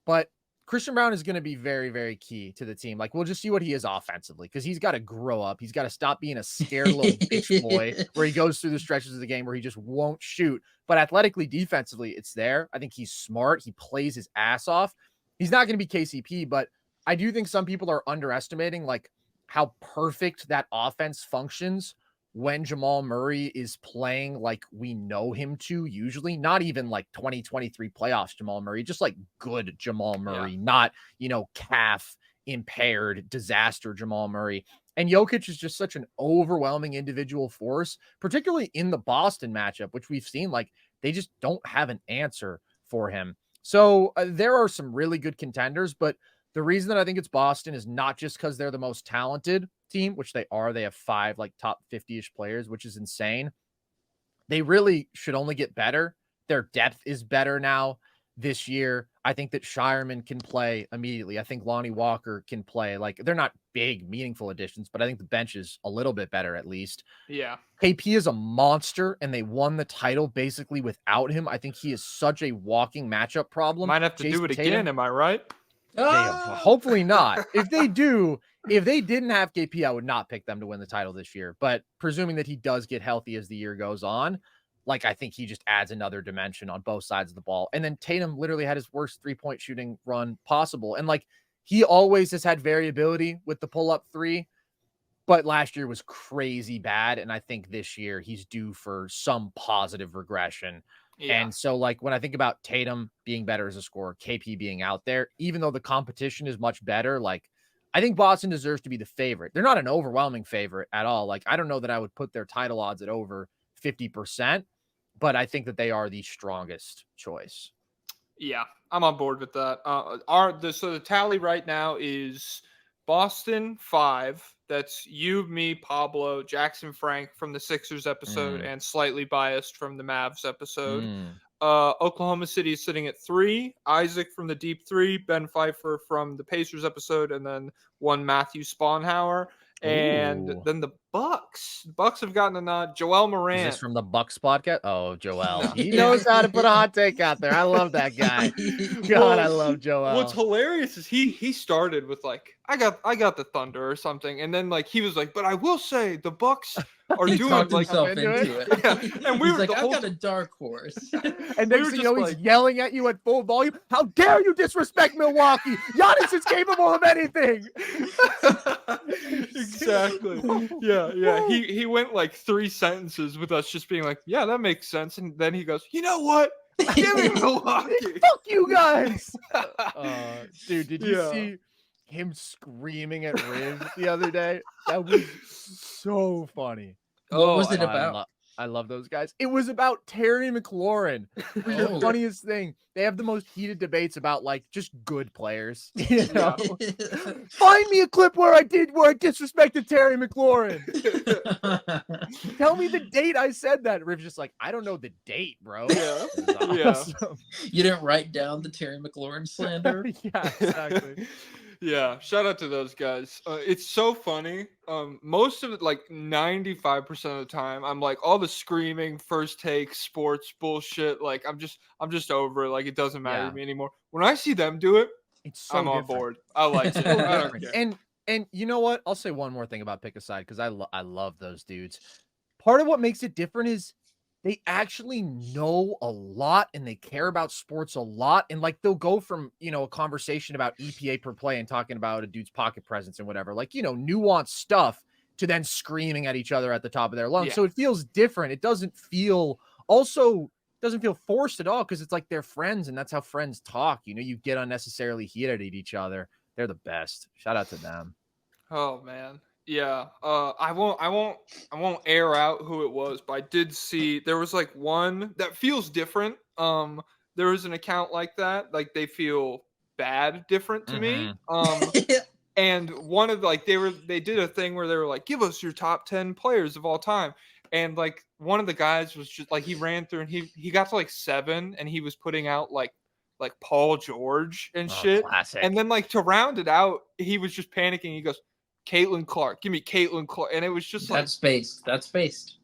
But Christian Brown is going to be very, very key to the team. Like, we'll just see what he is offensively, because he's got to grow up. He's got to stop being a scared little bitch boy where he goes through the stretches of the game where he just won't shoot. But athletically, defensively, it's there. I think he's smart. He plays his ass off. He's not going to be KCP, but I do think some people are underestimating like how perfect that offense functions when Jamal Murray is playing like we know him to usually. Not even like 2023 playoffs Jamal Murray, just like good Jamal Murray, not, calf impaired disaster Jamal Murray. And Jokic is just such an overwhelming individual force, particularly in the Boston matchup, which we've seen, like they just don't have an answer for him. So there are some really good contenders, but the reason that I think it's Boston is not just because they're the most talented team, which they are. They have 5 like top 50-ish players, which is insane. They really should only get better. Their depth is better now this year. I think that Shireman can play immediately. I think Lonnie Walker can play. Like, they're not big, meaningful additions, but I think the bench is a little bit better at least. Yeah. KP is a monster, and they won the title basically without him. I think he is such a walking matchup problem. Might have to do it again, am I right? Hopefully not. If they didn't have KP, I would not pick them to win the title this year. But presuming that he does get healthy as the year goes on, like I think he just adds another dimension on both sides of the ball. And then Tatum literally had his worst 3-point shooting run possible. And like he always has had variability with the pull-up 3, but last year was crazy bad. And I think this year he's due for some positive regression. Yeah. And so, like, when I think about Tatum being better as a scorer, KP being out there, even though the competition is much better, like, I think Boston deserves to be the favorite. They're not an overwhelming favorite at all. Like, I don't know that I would put their title odds at over 50%, but I think that they are the strongest choice. Yeah, I'm on board with that. So the tally right now is Boston 5. That's you, me, Pablo, Jackson Frank from the Sixers episode, and slightly biased from the Mavs episode. Oklahoma City is sitting at 3. Isaac from the Deep 3, Ben Pfeiffer from the Pacers episode, and then one Matthew Sponhauer. And then the Bucks. The Bucks have gotten a nod. Joel Morant. Is this from the Bucks podcast? Oh, Joel. He knows how to put a hot take out there. I love that guy. God, I love Joel. What's hilarious is he started with like, I got the Thunder or something, and then like he was like, but I will say the Bucks are he doing talked like himself into it. Yeah. And we He's were like, I've got a dark horse. And next thing you know, he's yelling at you at full volume. How dare you disrespect Milwaukee? Giannis is capable of anything. Exactly. Yeah. He went like 3 sentences with us just being like, yeah, that makes sense. And then he goes, you know what? Give me Milwaukee. Fuck you guys. Dude, did you see him screaming at Riz the other day? That was so funny. What was it about? I love those guys. It was about Terry McLaurin. It was the funniest thing. They have the most heated debates about like just good players. You know? Find me a clip where I disrespected Terry McLaurin. Tell me the date I said that. Riv's just like, I don't know the date, bro. Yeah. Awesome. You didn't write down the Terry McLaurin slander? Yeah, exactly. Yeah, shout out to those guys. It's so funny. Most of it, like 95% of the time, I'm like all the screaming first take sports bullshit. Like I'm just over it. Like it doesn't matter to me anymore. When I see them do it, I'm on board. I like it. I don't care. And you know what? I'll say one more thing about Pick a Side because I love those dudes. Part of what makes it different is they actually know a lot and they care about sports a lot. And like, they'll go from, a conversation about EPA per play and talking about a dude's pocket presence and whatever, like, nuanced stuff to then screaming at each other at the top of their lungs. Yeah. So it feels different. It doesn't feel forced at all. Cause it's like they're friends and that's how friends talk. You get unnecessarily heated at each other. They're the best. Shout out to them. Oh man. Yeah, I won't air out who it was, but I did see there was like one that feels different. There was an account like that, like they feel bad different to me. And one of they did a thing where they were like, give us your top 10 players of all time. And like one of the guys was just like, he ran through and he got to like 7 and he was putting out like Paul George and shit. Classic. And then like to round it out, he was just panicking. He goes, Caitlin Clark, give me Caitlin Clark. And it was just That's based. That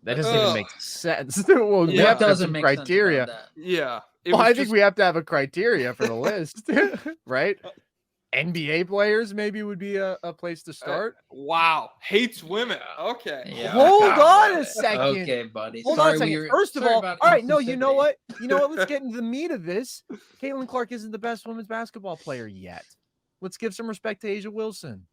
doesn't even make sense. Well, we have to have some criteria. Yeah. Well, I think we have to have a criteria for the list, right? NBA players maybe would be a place to start. Wow. Hates women. Okay. Yeah. Hold on a second. Okay, buddy. Hold on a second. First of all right, no, you know what? Let's get into the meat of this. Caitlin Clark isn't the best women's basketball player yet. Let's give some respect to A'ja Wilson.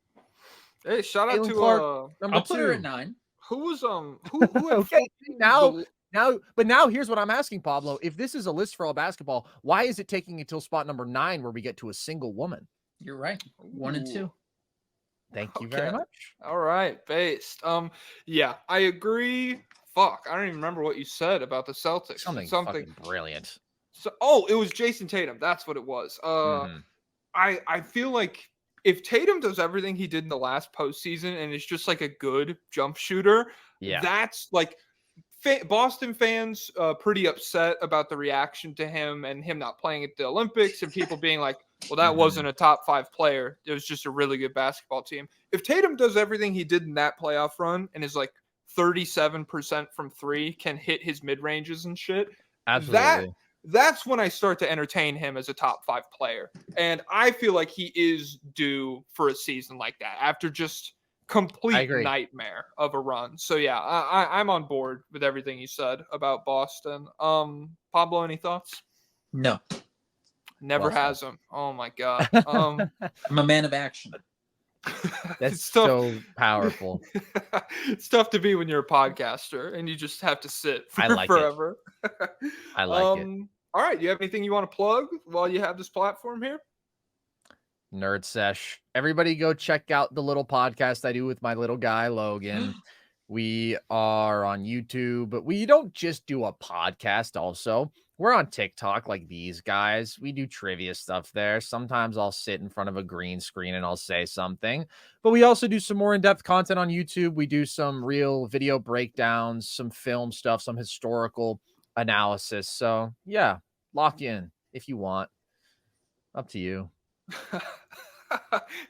Hey, shout out Caitlin to Clark, number I'll 2. put her at 9. Who was who okay, now here's what I'm asking, Pablo. If this is a list for all basketball, why is it taking until spot number 9 where we get to a single woman? You're right. 1 and 2. Thank you very much. All right, based. Yeah, I agree. Fuck, I don't even remember what you said about the Celtics. Something fucking brilliant. So, it was Jason Tatum. That's what it was. I feel like if Tatum does everything he did in the last postseason and is just like a good jump shooter, that's like Boston fans pretty upset about the reaction to him and him not playing at the Olympics and people being like, well, that wasn't a top 5 player. It was just a really good basketball team. If Tatum does everything he did in that playoff run and is like 37% from 3, can hit his mid-ranges and shit, absolutely. That's when I start to entertain him as a top 5 player. And I feel like he is due for a season like that after just complete nightmare of a run. So yeah, I'm on board with everything you said about Boston. Pablo, any thoughts? No. Never has him. Oh my God. I'm a man of action. That's so powerful. It's tough to be when you're a podcaster and you just have to sit for forever. I like it. All right. You have anything you want to plug while you have this platform here? Nerd Sesh. Everybody go check out the little podcast I do with my little guy, Logan. We are on YouTube, but we don't just do a podcast also. We're on TikTok like these guys. We do trivia stuff there. Sometimes I'll sit in front of a green screen and I'll say something. But we also do some more in-depth content on YouTube. We do some real video breakdowns, some film stuff, some historical analysis. So, yeah, lock in if you want. Up to you.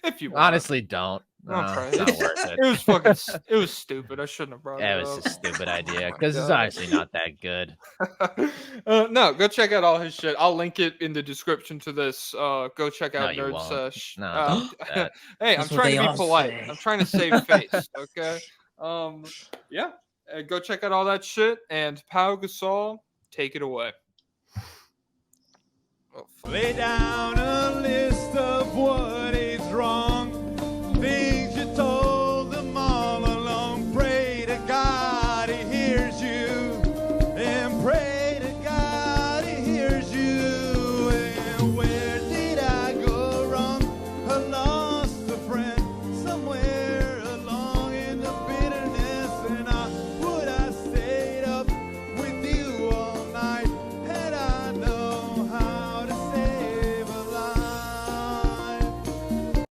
If you want. Honestly, don't. It's not worth it. It was stupid. I shouldn't have brought it up. It was a stupid idea because it's honestly not that good. No, go check out all his shit. I'll link it in the description to this. Go check out Nerd Sesh. No, hey, I'm trying to be polite. I'm trying to save face. Okay. Yeah. Go check out all that shit. And Pau Gasol, take it away. Lay down.